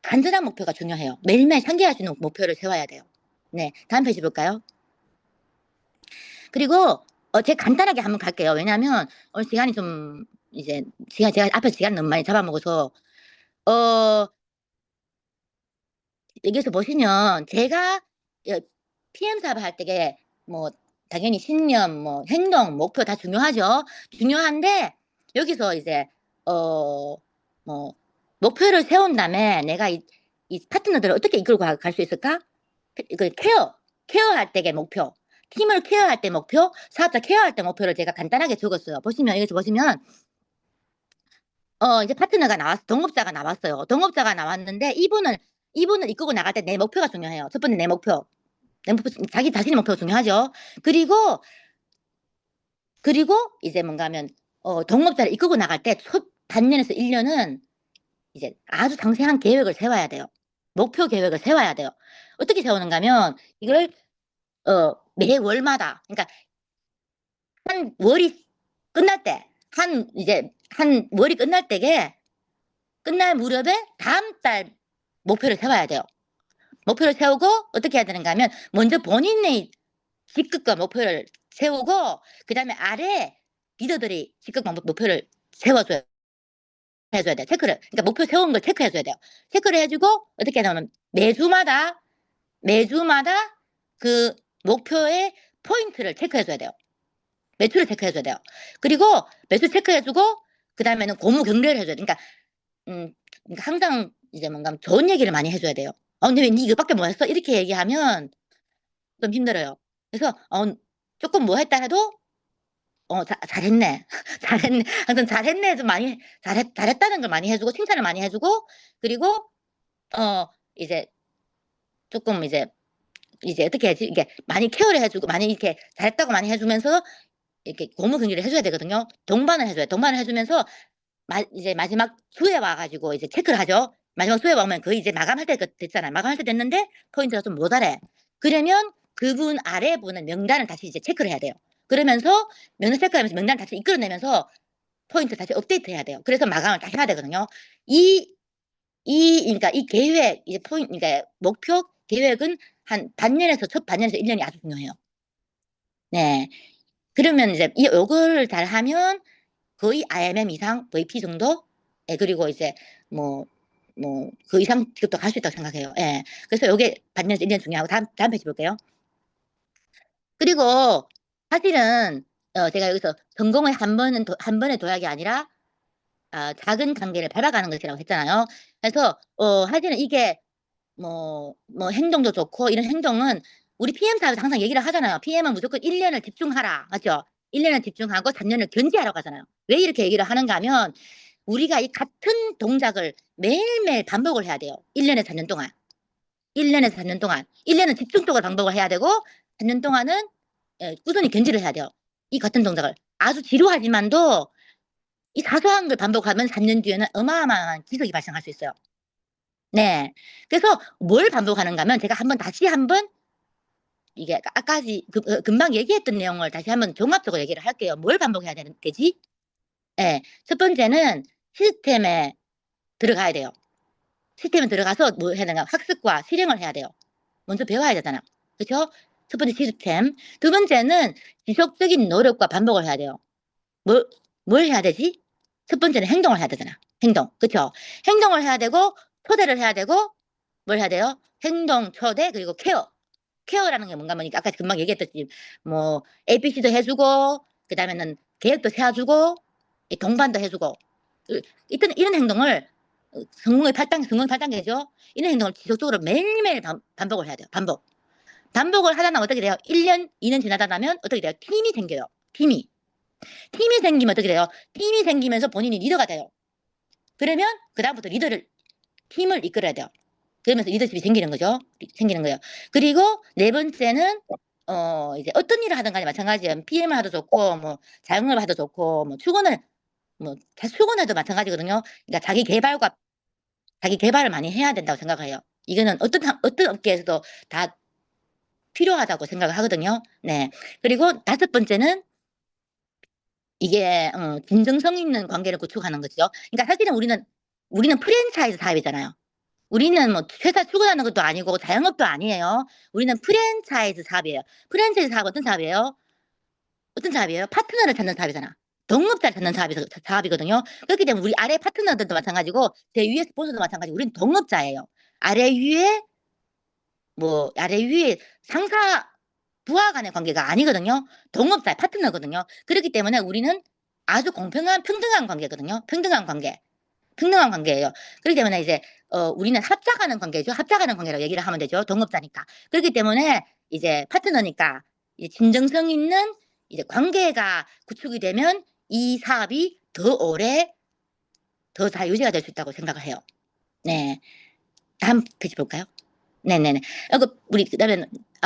간절한 목표가 중요해요. 매일매일 상기할 수 있는 목표를 세워야 돼요. 네, 다음 페이지 볼까요? 그리고 제가 간단하게 한번 갈게요. 왜냐하면 오늘 시간이 좀 이제 제가 앞에서 시간 너무 많이 잡아먹어서 여기서 보시면 제가 PM 사업을 할 때에 당연히 신념, 행동, 목표 다 중요하죠. 중요한데 여기서 이제 목표를 세운 다음에 내가 이 파트너들을 어떻게 이끌고 갈 수 있을까? 케어할 때의 목표, 팀을 케어할 때 목표, 사업자 케어할 때 목표를 제가 간단하게 적었어요. 여기서 보시면 이제 파트너가 동업자가 나왔어요. 동업자가 나왔는데 이분을 이끌고 나갈 때 내 목표가 중요해요. 첫 번째 내 목표, 자기 자신의 목표가 중요하죠. 그리고 이제 뭔가 하면 동업자를 이끌고 나갈 때 첫 반년에서 1년은 이제 아주 상세한 계획을 세워야 돼요. 목표 계획을 세워야 돼요. 어떻게 세우는가 하면 이걸 매월마다, 그러니까 한 월이 끝날 때, 한 월이 끝날 때에 끝날 무렵에 다음 달 목표를 세워야 돼요. 목표를 세우고 어떻게 해야 되는가 하면 먼저 본인의 직급과 목표를 세우고 그 다음에 아래 리더들이 직급과 목표를 세워줘야 돼요. 그러니까 목표 세운 걸 체크해줘야 돼요. 체크를 해주고 어떻게 하냐면 매주마다 그 목표의 포인트를 체크해줘야 돼요. 매출을 체크해줘야 돼요. 그리고 매출 체크해주고 그다음에는 고무 격려를 해줘야 돼. 그러니까 항상 이제 뭔가 좋은 얘기를 많이 해줘야 돼요. 근데 왜 니 이거밖에 못 했어? 이렇게 얘기하면 좀 힘들어요. 그래서 조금 뭐 했다 해도 잘했네. 잘했네. 항상 잘했네 좀 많이 잘했다는 걸 많이 해주고 칭찬을 많이 해주고 그리고 이제 조금 이제 어떻게 해야지? 이게 많이 케어를 해주고 많이 이렇게 잘했다고 많이 해주면서 이렇게 고무 격려를 해줘야 되거든요. 동반을 해줘요. 동반을 해주면서 이제 마지막 수에 와가지고 이제 체크를 하죠. 마지막 수에 오면 거의 이제 마감할 때 됐잖아요. 마감할 때 됐는데 포인트가 좀 모자래. 그러면 그분 아래 분은 명단을 다시 이제 체크를 해야 돼요. 그러면서 명단 체크하면서 명단 다시 이끌어내면서 포인트 다시 업데이트 해야 돼요. 그래서 마감을 다시 해야 되거든요. 그러니까 이 계획, 이제 그러니까 목표 계획은 첫 반년에서 1년이 아주 중요해요. 네. 그러면 이제 요걸 잘 하면 거의 IMM 이상, VP 정도? 예, 그리고 이제 그 이상 직업도 갈 수 있다고 생각해요. 예. 그래서 요게 반년에서 1년 중요하고 다음 페이지 볼게요. 그리고 사실은 제가 여기서 성공의 한 번의 도약이 아니라 작은 단계를 밟아가는 것이라고 했잖아요. 그래서 사실은 이게 행동도 좋고 이런 행동은 우리 PM 사업에서 항상 얘기를 하잖아요. PM은 무조건 1년을 집중하라. 맞죠? 1년을 집중하고 3년을 견제하라고 하잖아요. 왜 이렇게 얘기를 하는가 하면 우리가 이 같은 동작을 매일매일 반복을 해야 돼요. 1년에서 4년 동안. 1년에서 4년 동안. 1년은 집중적으로 반복을 해야 되고 4년 동안은 꾸준히 견제를 해야 돼요. 이 같은 동작을. 아주 지루하지만도 이 사소한 걸 반복하면 3년 뒤에는 어마어마한 기적이 발생할 수 있어요. 네. 그래서 뭘 반복하는가 하면 제가 다시 한번 이게 아까 금방 얘기했던 내용을 다시 한번 종합적으로 얘기를 할게요. 뭘 반복해야 되지? 네. 첫 번째는 시스템에 들어가야 돼요. 시스템에 들어가서 뭐 해야 되나? 학습과 실행을 해야 돼요. 먼저 배워야 되잖아. 그렇죠? 첫 번째 시스템. 두 번째는 지속적인 노력과 반복을 해야 돼요. 뭘 해야 되지? 첫 번째는 행동을 해야 되잖아. 행동. 그렇죠? 행동을 해야 되고 초대를 해야 되고 뭘 해야 돼요? 행동, 초대, 그리고 케어. 케어라는 게 뭔가 하면 아까 금방 얘기했듯이 ABC도 해주고 그다음에는 계획도 세워주고 동반도 해주고 이런 행동을 성공의 8단계죠. 이런 행동을 지속적으로 매일매일 반복을 해야 돼요. 반복을 하다 나면 어떻게 돼요? 1년, 2년 지나다 나면 어떻게 돼요? 팀이 생겨요. 팀이 생기면 어떻게 돼요? 팀이 생기면서 본인이 리더가 돼요. 그러면 그다음부터 팀을 이끌어야 돼요. 그러면서 리더십이 생기는 거죠. 그리고 네 번째는 이제 어떤 일을 하든 간에 마찬가지예요. PM을 하도 좋고 자영업을 하도 좋고 출근해도 마찬가지거든요. 그러니까 자기 개발을 많이 해야 된다고 생각해요. 이거는 어떤 업계에서도 다 필요하다고 생각을 하거든요. 네. 그리고 다섯 번째는 이게 진정성 있는 관계를 구축하는 거죠. 그러니까 사실은 우리는 프랜차이즈 사업이잖아요. 우리는 회사 출근하는 것도 아니고 자영업도 아니에요. 우리는 프랜차이즈 사업이에요. 프랜차이즈 사업 어떤 사업이에요? 파트너를 찾는 사업이잖아. 동업자를 찾는 사업이거든요. 그렇기 때문에 우리 아래 파트너들도 마찬가지고 제 위에 스폰서도 마찬가지고 우리는 동업자예요. 아래 위에 상사 부하 간의 관계가 아니거든요. 동업자 파트너거든요. 그렇기 때문에 우리는 아주 평등한 관계거든요. 평등한 관계예요. 그렇기 때문에 이제 우리는 합작하는 관계죠. 합작하는 관계라고 얘기를 하면 되죠. 동업자니까. 그렇기 때문에 이제 파트너니까 이제 진정성 있는 이제 관계가 구축이 되면 이 사업이 더 오래 더 잘 유지가 될 수 있다고 생각을 해요. 네. 다음 페이지 볼까요? 네네네. 우리 그다음에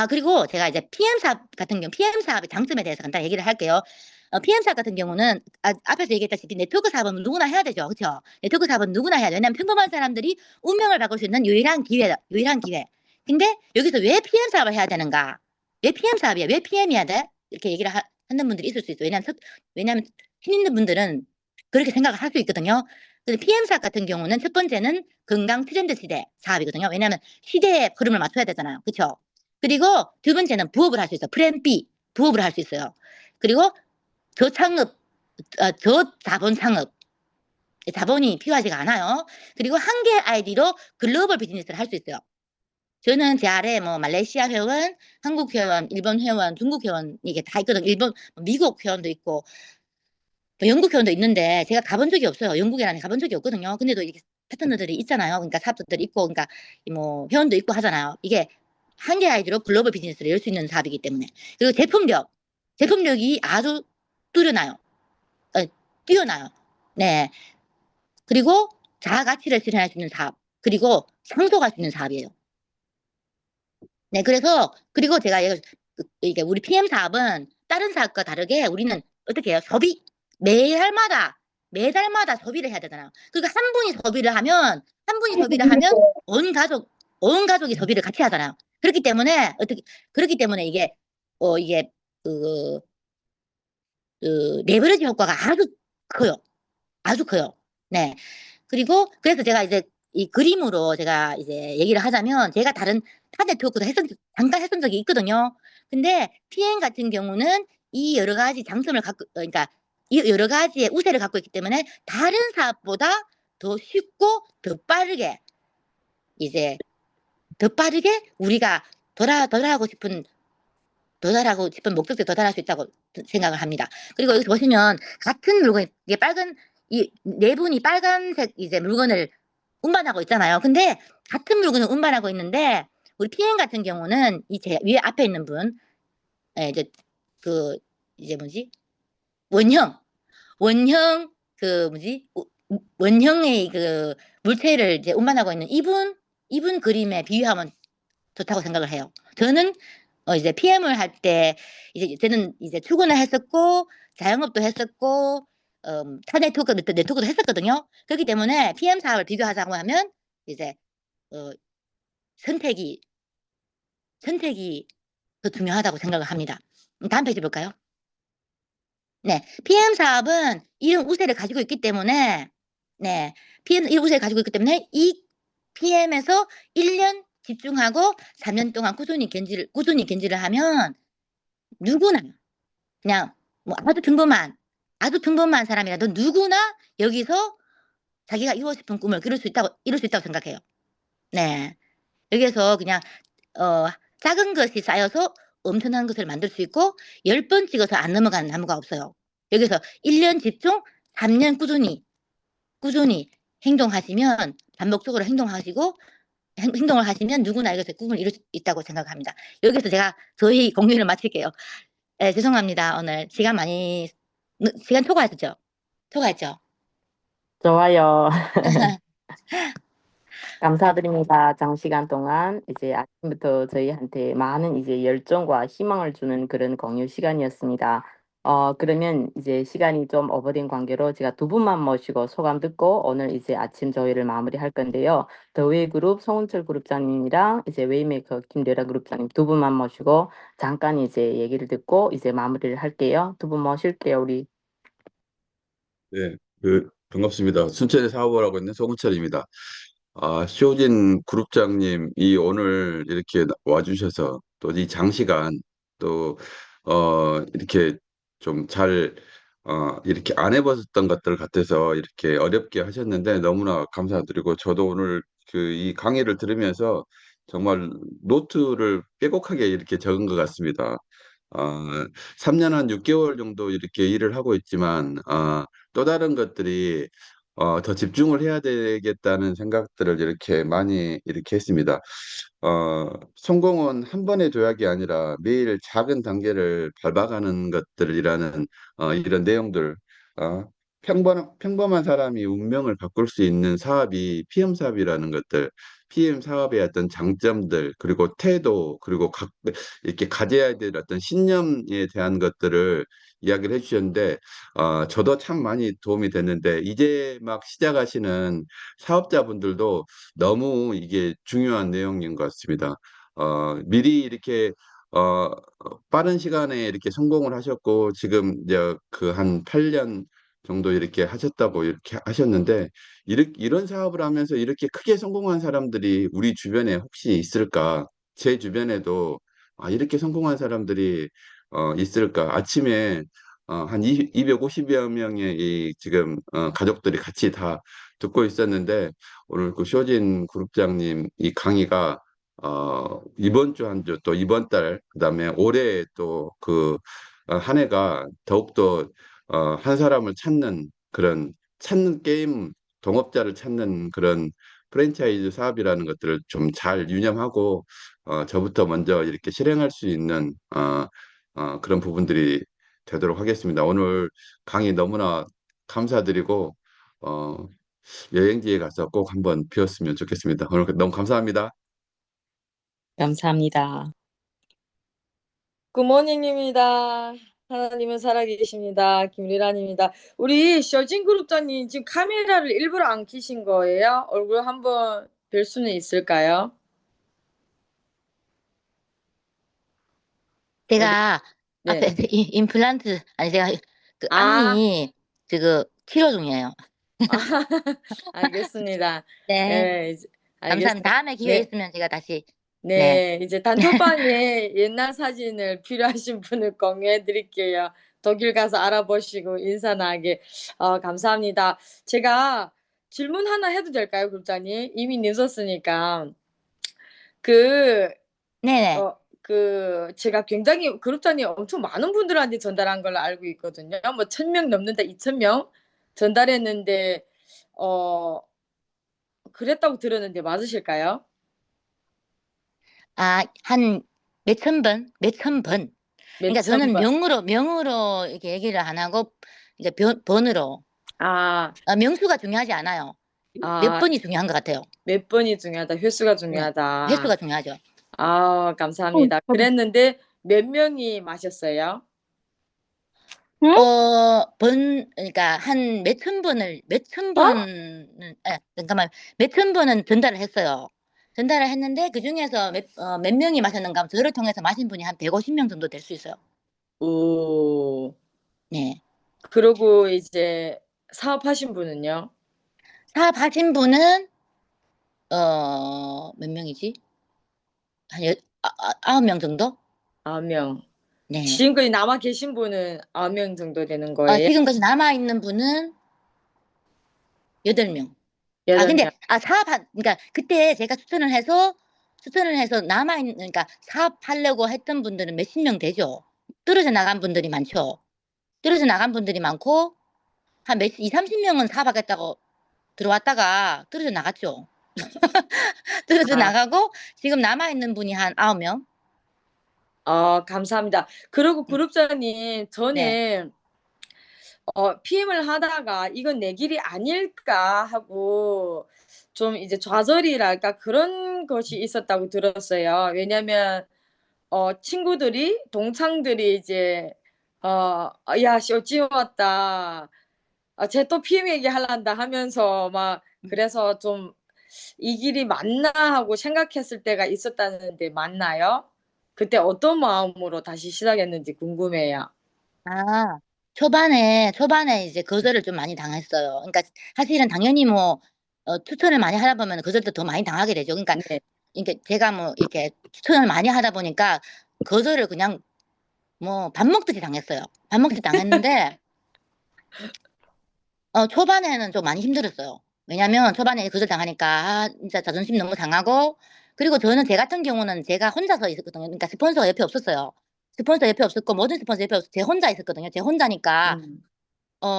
그리고 제가 이제 PM 사업 같은 경우 PM 사업의 장점에 대해서 간단히 얘기를 할게요. PM 사업 같은 경우는 앞에서 얘기했다시피 네트워크 사업은 누구나 해야 되죠. 그렇죠? 네트워크 사업은 누구나 해야 돼요. 왜냐하면 평범한 사람들이 운명을 바꿀 수 있는 유일한 기회. 근데 여기서 왜 PM 사업을 해야 되는가? 왜 PM 사업이야? 왜 PM이야 돼? 이렇게 얘기를 하는 분들이 있을 수 있어요. 왜냐하면 힘 있는 분들은 그렇게 생각을 할 수 있거든요. 근데 PM 사업 같은 경우는 첫 번째는 건강 트렌드 시대 사업이거든요. 왜냐하면 시대의 흐름을 맞춰야 되잖아요. 그렇죠? 그리고 두 번째는 부업을 할 수 있어요. 플랜 B 부업을 할 수 있어요. 그리고 저자본 창업. 자본이 필요하지가 않아요. 그리고 한 개의 아이디로 글로벌 비즈니스를 할 수 있어요. 저는 제 아래 말레이시아 회원, 한국 회원, 일본 회원, 중국 회원 이게 다 있거든요. 미국 회원도 있고 영국 회원도 있는데 제가 가본 적이 없어요. 영국이라는 가본 적이 없거든요. 근데도 이렇게 파트너들이 있잖아요. 그러니까 사업자들이 있고, 그러니까 뭐 회원도 있고 하잖아요. 이게 한 개 아이디로 글로벌 비즈니스를 열 수 있는 사업이기 때문에. 그리고 제품력이 아주 뚜렷나요. 뛰어나요. 네. 그리고 자아 가치를 실현할 수 있는 사업. 그리고 상속할 수 있는 사업이에요. 네, 그리고 제가 이게 우리 PM 사업은 다른 사업과 다르게 우리는 어떻게 해요? 매달마다 소비를 해야 되잖아요. 그러니까 한 분이 소비를 하면 온 가족이 소비를 같이 하잖아요. 그렇기 때문에 이게, 그, 레버리지 효과가 아주 커요. 아주 커요. 네. 그래서 제가 이제 이 그림으로 제가 이제 얘기를 하자면 제가 다른 타 네트워크도 잠깐 했던 적이 있거든요. 근데 PM 같은 경우는 이 여러 가지 장점을 그러니까 이 여러 가지의 우세를 갖고 있기 때문에 다른 사업보다 더 쉽고 더 빠르게 우리가 도달하고 싶은 목적지에 도달할 수 있다고 생각을 합니다. 그리고 여기 보시면 같은 물건, 이게 이 네 분이 빨간색 이제 물건을 운반하고 있잖아요. 근데 같은 물건을 운반하고 있는데 우리 PM 같은 경우는 제 위에 앞에 있는 분, 이제 이제 뭐지? 원형 원형의 물체를 이제 운반하고 있는 이분 그림에 비유하면 좋다고 생각을 해요. 저는 이제 PM을 할 때 이제 저는 이제 출근을 했었고 자영업도 했었고 타 네트워크도 했었거든요. 그렇기 때문에 PM 사업을 비교하자고 하면 이제 선택이 더 중요하다고 생각을 합니다. 다음 페이지 볼까요? 네, PM 사업은 이런 우세를 가지고 있기 때문에 이런 우세를 가지고 있기 때문에 이 PM에서 1년 집중하고 3년 동안 꾸준히 견지를 하면 누구나 그냥 뭐 아주 평범한 사람이라도 누구나 여기서 자기가 이루고 싶은 꿈을 이룰 수 있다고 생각해요. 네. 여기에서 그냥 작은 것이 쌓여서 엄청난 것을 만들 수 있고 10번 찍어서 안 넘어가는 나무가 없어요. 여기서 1년 집중, 3년 꾸준히 행동하시면 반복적으로 행동을 하시면 누구나 이것의 꿈을 이룰 수 있다고 생각합니다. 여기서 제가 저희 공유를 마칠게요. 죄송합니다. 오늘 시간 초과했죠? 좋아요. 감사드립니다. 장시간 동안 이제 아침부터 저희한테 많은 이제 열정과 희망을 주는 그런 공유 시간이었습니다. 그러면 이제 시간이 좀 오버된 관계로 제가 두 분만 모시고 소감 듣고 오늘 이제 아침 저희를 마무리할 건데요. 더웨이 그룹 송은철 그룹장님이랑 이제 웨이메이커 김대라 그룹장님 두 분만 모시고 잠깐 이제 얘기를 듣고 이제 마무리를 할게요. 두 분 모실게요, 우리. 네, 반갑습니다. 순천에 사업을 하고 있는 송은철입니다. 쇼진 그룹장님이 오늘 이렇게 와주셔서 또 이 장시간 또, 이렇게 좀 이렇게 안 해봤던 것들 같아서 이렇게 어렵게 하셨는데 너무나 감사드리고 저도 오늘 이 강의를 들으면서 정말 노트를 빼곡하게 이렇게 적은 것 같습니다. 3년 한 6개월 정도 이렇게 일을 하고 있지만, 또 다른 것들이 더 집중을 해야 되겠다는 생각들을 이렇게 많이 이렇게 했습니다. 성공은 한 번의 도약이 아니라 매일 작은 단계를 밟아가는 것들이라는 이런 내용들, 어, 평범한 사람이 운명을 바꿀 수 있는 사업이 PM 사업이라는 것들, PM 사업의 어떤 장점들, 그리고 태도, 그리고 이렇게 가져야 될 어떤 신념에 대한 것들을 이야기를 해주셨는데, 저도 참 많이 도움이 됐는데, 이제 막 시작하시는 사업자분들도 너무 이게 중요한 내용인 것 같습니다. 미리 이렇게 빠른 시간에 이렇게 성공을 하셨고, 지금 이제 그 한 8년 정도 이렇게 하셨다고 이렇게 하셨는데, 이런 사업을 하면서 이렇게 크게 성공한 사람들이 우리 주변에 혹시 있을까? 제 주변에도 이렇게 성공한 사람들이 있을까? 아침에 한 250여 명의 지금 가족들이 같이 다 듣고 있었는데 오늘 그 쇼진 그룹장님 이 강의가 이번 주 한 주 또 이번 달 그다음에 올해 또 한 해가 더욱더 한 사람을 찾는 게임 동업자를 찾는 그런 프랜차이즈 사업이라는 것들을 좀 잘 유념하고 저부터 먼저 이렇게 실행할 수 있는 그런 부분들이 되도록 하겠습니다. 오늘 강의 너무나 감사드리고 어, 여행지에 가서 꼭 한번 비웠으면 좋겠습니다. 오늘 너무 감사합니다. 감사합니다. 굿모닝입니다. 하나님은 살아계십니다. 김리란입니다. 우리 쇼진 그룹장님 지금 카메라를 일부러 안 켜신 거예요? 얼굴 한번 뵐 수는 있을까요? 제가 네. 앞에 임플란트 아니 제가 그 아. 앞니 그 치료 중이에요. 알겠습니다. 네. 네, 이제 감사합니다. 알겠습니다. 다음에 기회 네. 있으면 제가 다시 네, 이제 단톡방에 옛날 사진을 필요하신 분을 공유해 드릴게요. 독일 가서 알아보시고 인사 나게. 감사합니다. 제가 질문 하나 해도 될까요, 그룹장님? 이미 늦었으니까. 네네. 제가 굉장히 그룹장님 엄청 많은 분들한테 전달한 걸로 알고 있거든요. 뭐 1000명 넘는다, 2000명 전달했는데, 그랬다고 들었는데 맞으실까요? 한 몇천 번. 그러니까 저는 명으로 이렇게 얘기를 안 하고 이제 번으로. 명수가 중요하지 않아요. 몇 번이 중요한 것 같아요. 몇 번이 중요하다. 횟수가 중요하다. 횟수가 중요하죠. 감사합니다. 그랬는데 몇 명이 마셨어요? 그러니까 한 몇천 번은 잠깐만 몇천 번은 전달을 했어요. 전달을 했는데 그 중에서 몇 명이 마셨는가 하면 저를 통해서 마신 분이 한 150명 정도 될 수 있어요. 오. 네. 그러고 이제 사업하신 분은요? 사업하신 분은 몇 명이지? 한 9명 정도? 9명. 네. 지금까지 남아 계신 분은 9명 정도 되는 거예요? 지금까지 남아 있는 분은 8명. 여덟 그러니까 그때 제가 추천을 해서 남아 있는 그러니까 사업하려고 했던 분들은 몇십 명 되죠. 떨어져 나간 분들이 많죠. 떨어져 나간 분들이 많고 한 30명은 사업하겠다고 들어왔다가 떨어져 나갔죠. 떨어져 나가고 지금 남아 있는 분이 한 9명. 감사합니다. 그리고 그룹장님 전에 PM을 하다가 이건 내 길이 아닐까 하고 좀 이제 좌절이랄까 그런 것이 있었다고 들었어요. 왜냐면 친구들이 동창들이 이제 야 쇼찌 왔다. 쟤 또 PM 얘기하란다 하면서 막 그래서 좀 이 길이 맞나 하고 생각했을 때가 있었다는데 맞나요? 그때 어떤 마음으로 다시 시작했는지 궁금해요. 초반에 이제 거절을 좀 많이 당했어요. 그러니까 사실은 당연히 뭐 추천을 많이 하다 보면 거절도 더 많이 당하게 되죠. 그러니까 네. 이게 제가 뭐 이렇게 추천을 많이 하다 보니까 거절을 그냥 뭐 밥 먹듯이 당했어요. 밥 먹듯이 당했는데 초반에는 좀 많이 힘들었어요. 왜냐면 초반에 거절 당하니까 진짜 자존심 너무 상하고 그리고 제 같은 경우는 제가 혼자서 있었거든요. 그러니까 스폰서가 옆에 없었어요. 스폰서 옆에 없었고 모든 스폰서 옆에 없었고 제 혼자 있었거든요. 제 혼자니까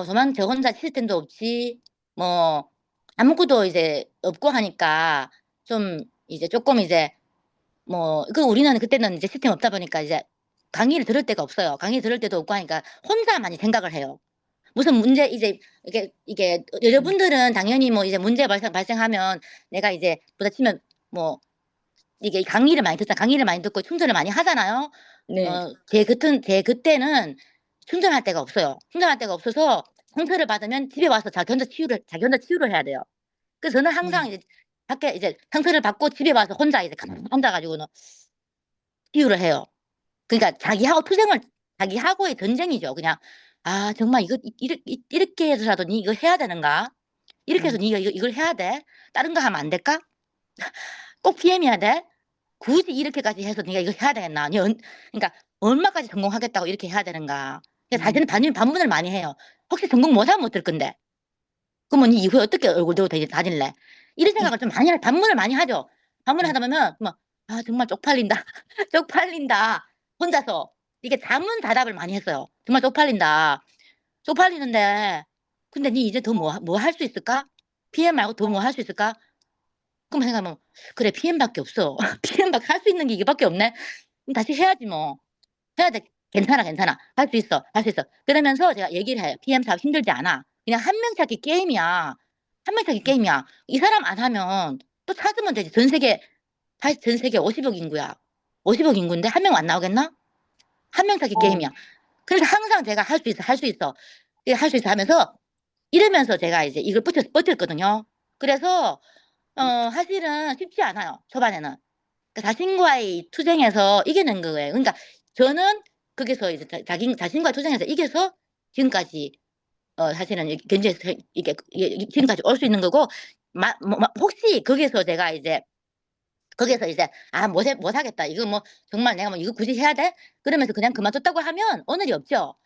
저만 저 혼자 시스템도 없이 뭐 아무것도 이제 없고 하니까 좀 이제 조금 이제 뭐 우리는 그때는 이제 시스템 없다 보니까 이제 강의를 들을 데가 없어요. 강의 들을 데도 없고 하니까 혼자 많이 생각을 해요. 무슨 문제 이제 이게 여러분들은 당연히 뭐 이제 문제 발생하면 내가 이제 부딪히면 뭐 이게 강의를 많이 듣고 충전을 많이 하잖아요. 네. 제 그때는 충전할 데가 없어요. 충전할 데가 없어서 상처를 받으면 집에 와서 자기 혼자 치유를 해야 돼요. 그래서 저는 항상 이제 밖에 이제 상처를 받고 집에 와서 혼자 이제 앉아가지고는 치유를 해요. 그러니까 자기하고의 전쟁이죠. 그냥 정말 이렇게 해서라도 니 이거 해야 되는가? 이렇게 해서 니가 이걸 해야 돼? 다른 거 하면 안 될까? 꼭 PM해야 돼? 굳이 이렇게까지 해서 네가 이거 해야 되겠나? 그러니까 얼마까지 성공하겠다고 이렇게 해야 되는가? 사실은 반문을 많이 해요. 혹시 성공 못하면 못 들 건데. 그러면 니 이후에 어떻게 얼굴 들고 다닐래? 이런 생각을 좀 많이 반문을 많이 하죠. 반문을 하다 보면 정말 쪽팔린다. 쪽팔린다. 혼자서 이게 자문다답을 많이 했어요. 정말 쪽팔린다. 쪽팔리는데 근데 니 이제 더 뭐 할 수 있을까? PM 말고 더 뭐 할 수 있을까? 그럼 생각하면 그래 PM밖에 없어. PM밖에 할 수 있는 게 이거밖에 없네. 그럼 다시 해야지 뭐. 해야 돼. 괜찮아. 할 수 있어. 그러면서 제가 얘기를 해요. PM 사업 힘들지 않아. 그냥 한 명 찾기 게임이야. 한 명 찾기 게임이야. 이 사람 안 하면 또 찾으면 되지. 전 세계 50억 인구야. 50억 인구인데 한 명 안 나오겠나? 한 명 찾기 게임이야. 그래서 항상 제가 할 수 있어. 할 수 있어 하면서 이러면서 제가 이제 이걸 버텼거든요. 그래서 사실은 쉽지 않아요. 초반에는. 그러니까 자신과의 투쟁에서 이기는 거예요. 그러니까 저는 거기서 이제 자신과의 투쟁에서 이겨서 지금까지 사실은 견제해서 이게 지금까지 올 수 있는 거고 혹시 거기서 제가 이제 못 하겠다. 이거 뭐 정말 내가 뭐 이거 굳이 해야 돼? 그러면서 그냥 그만뒀다고 하면 오늘이 없죠.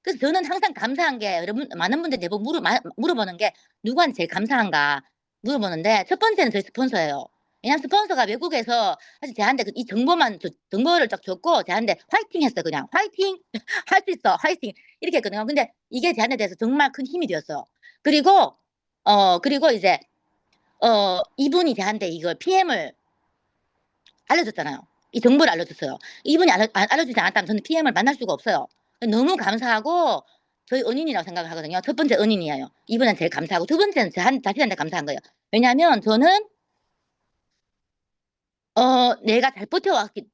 그래서 저는 항상 감사한 게 여러분 많은 분들이 대부분 물어보는 게 누구한테 제일 감사한가 물어보는데 첫 번째는 저희 스폰서예요. 왜냐면 스폰서가 외국에서 사실 저한테 이 정보를 딱 줬고 저한테 화이팅 했어. 그냥 화이팅 할 수 있어 화이팅 이렇게 했거든요. 근데 이게 저한테 대해서 정말 큰 힘이 되었어요. 그리고 이제 이분이 저한테 이걸 PM을 알려줬잖아요. 이 정보를 알려줬어요. 이분이 알려주지 않았다면 저는 PM을 만날 수가 없어요. 너무 감사하고 저희 은인이라고 생각하거든요. 첫 번째 은인이에요. 이분은 제일 감사하고 두 번째는 자신한테 감사한 거예요. 왜냐하면 저는 내가 잘 버텨왔기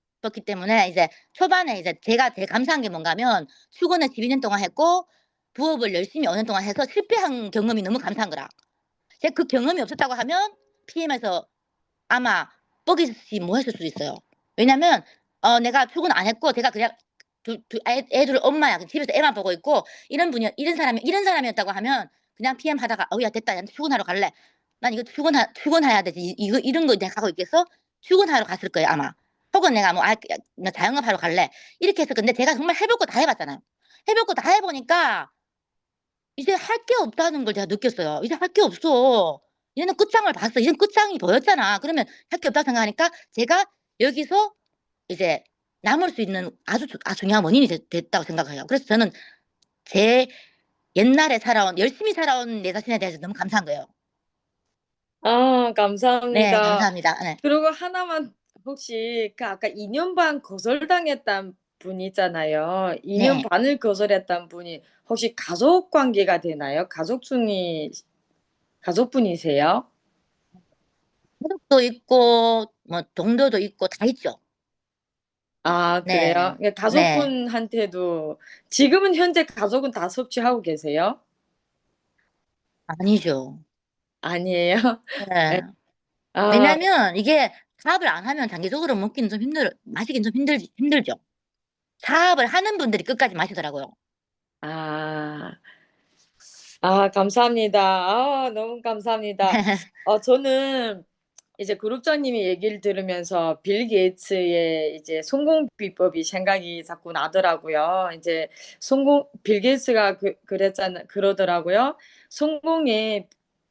때문에 이제 초반에 이제 제가 제일 감사한 게 뭔가면 출근을 12년 동안 했고 부업을 열심히 5년 동안 해서 실패한 경험이 너무 감사한 거라. 제가 그 경험이 없었다고 하면 PM에서 아마 뻐기시 뭐 했을 수도 있어요. 왜냐면 내가 출근 안 했고 제가 그냥 애들 엄마야 집에서 애만 보고 있고 이런 사람이었다고 하면 그냥 PM 하다가 야 됐다 출근하러 갈래. 난 이거 출근해야 되지. 이런 거 내가 하고 있겠어? 출근하러 갔을 거예요 아마. 혹은 내가 나 자영업하러 갈래. 이렇게 해서 근데 제가 정말 해볼 거 다 해봤잖아요. 해볼 거 다 해보니까 이제 할 게 없다는 걸 제가 느꼈어요. 이제 할 게 없어. 이제는 끝장을 봤어. 이제는 끝장이 보였잖아. 그러면 할 게 없다고 생각하니까 제가 여기서 이제 남을 수 있는 아주 중요한 원인이 됐다고 생각해요. 그래서 저는 제 옛날에 열심히 살아온 내 자신에 대해서 너무 감사한 거예요. 아, 네, 감사합니다. 감사합니다. 네. 그리고 하나만 혹시 그 아까 2년 반 거절당했던 분 있잖아요. 2년 네. 반을 거절했던 분이 혹시 가족 관계가 되나요? 가족분이세요? 가족도 있고 뭐 동료도 있고 다 있죠. 아, 네. 그래요? 네. 가족분한테도 지금은 현재 가족은 다 섭취하고 계세요? 아니죠. 아니에요? 네. 아, 왜냐면 이게 사업을 안 하면 장기적으로 마시긴 좀 힘들죠. 사업을 하는 분들이 끝까지 마시더라고요. 아, 감사합니다. 너무 감사합니다. 저는 이제 그룹장님이 얘기를 들으면서 빌 게이츠의 이제 성공 비법이 생각이 자꾸 나더라고요. 이제 빌 게이츠가 그러더라고요.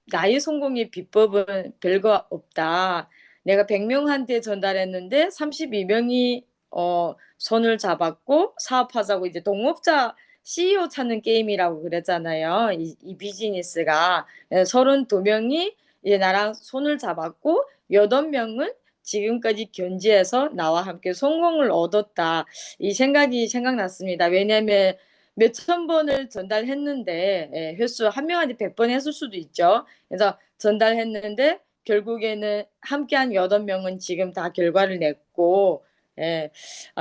나의 성공의 비법은 별거 없다. 내가 100명한테 전달했는데 32명이 손을 잡았고 사업하자고 이제 동업자 CEO 찾는 게임이라고 그랬잖아요. 이 비즈니스가 32명이 이제 나랑 손을 잡았고 8명은 지금까지 견지해서 나와 함께 성공을 얻었다. 이 생각이 생각났습니다. 왜냐하면 몇천 번을 전달했는데 횟수 한 명한테 100번 했을 수도 있죠. 그래서 전달했는데 결국에는 함께한 8명은 지금 다 결과를 냈고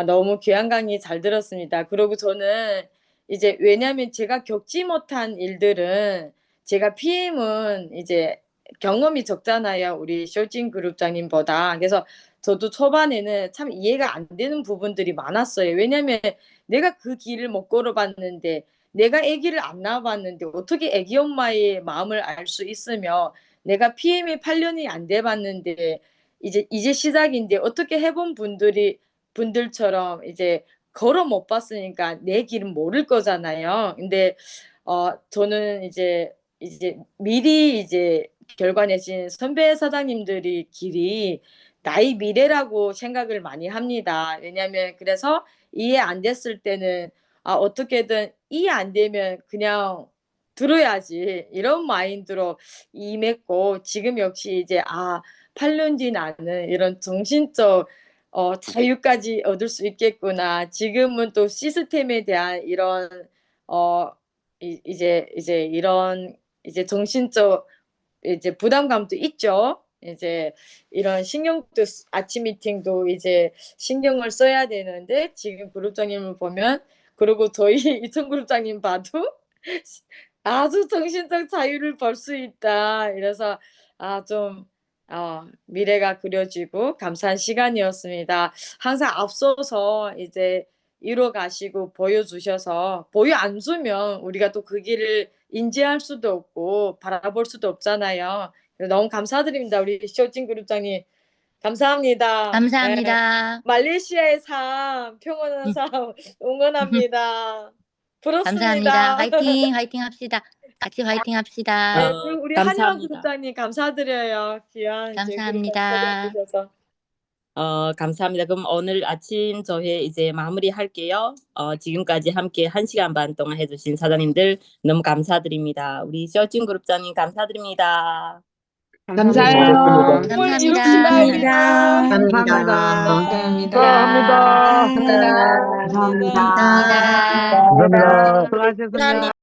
너무 귀한 강의 잘 들었습니다. 그리고 저는 이제 왜냐하면 제가 겪지 못한 일들은 제가 PM은 이제 경험이 적잖아요. 우리 쇼진 그룹장님보다. 그래서 저도 초반에는 참 이해가 안 되는 부분들이 많았어요. 왜냐하면 내가 그 길을 못 걸어봤는데 내가 아기를 안 낳아봤는데 어떻게 아기 엄마의 마음을 알 수 있으며 내가 PM이 8년이 안 돼봤는데 이제 시작인데 어떻게 해본 분들처럼 이제 걸어 못 봤으니까 내 길은 모를 거잖아요. 근데 저는 이제 미리 이제 결과 내신 선배 사장님들이 길이 나의 미래라고 생각을 많이 합니다. 왜냐하면 그래서 이해 안 됐을 때는 어떻게든 이해 안 되면 그냥 들어야지 이런 마인드로 임했고 지금 역시 이제 8년 뒤 나는 이런 정신적 자유까지 얻을 수 있겠구나. 지금은 또 시스템에 대한 이런 이제 이런 이제 정신적 이제 부담감도 있죠. 이제 이런 신경도 아침 미팅도 이제 신경을 써야 되는데 지금 그룹장님을 보면 그리고 저희 이천 그룹장님 봐도 아주 정신적 자유를 벌 수 있다. 이래서 좀 미래가 그려지고 감사한 시간이었습니다. 항상 앞서서 이제 이뤄 가시고 보여주셔서 보여 안 주면 우리가 또 그 길을 인지할 수도 없고 바라볼 수도 없잖아요. 너무 감사드립니다. 우리 쇼진 그룹장님 감사합니다. 네. 감사합니다. 말레이시아의 삶, 평온한 삶 응원합니다. 부럽습니다. 감사합니다. 화이팅, 화이팅 합시다. 같이 화이팅 합시다. 네, 그리고 우리 한영 감사합니다. 그룹장님 감사드려요. 귀한 이제 감사합니다. 그룹 찾아주셔서. 감사합니다. 그럼 오늘 아침 저희 이제 마무리할게요. 지금까지 함께 1시간 반 동안 해주신 사장님들 너무 감사드립니다. 우리 쇼진 그룹장님 감사드립니다. 감사해요. 꿈을 감사합니다. 이룹시다. 우리도. 감사합니다. 감사합니다. 감사합니다. 감사합니다. 감사합니다. 수고하셨습니다.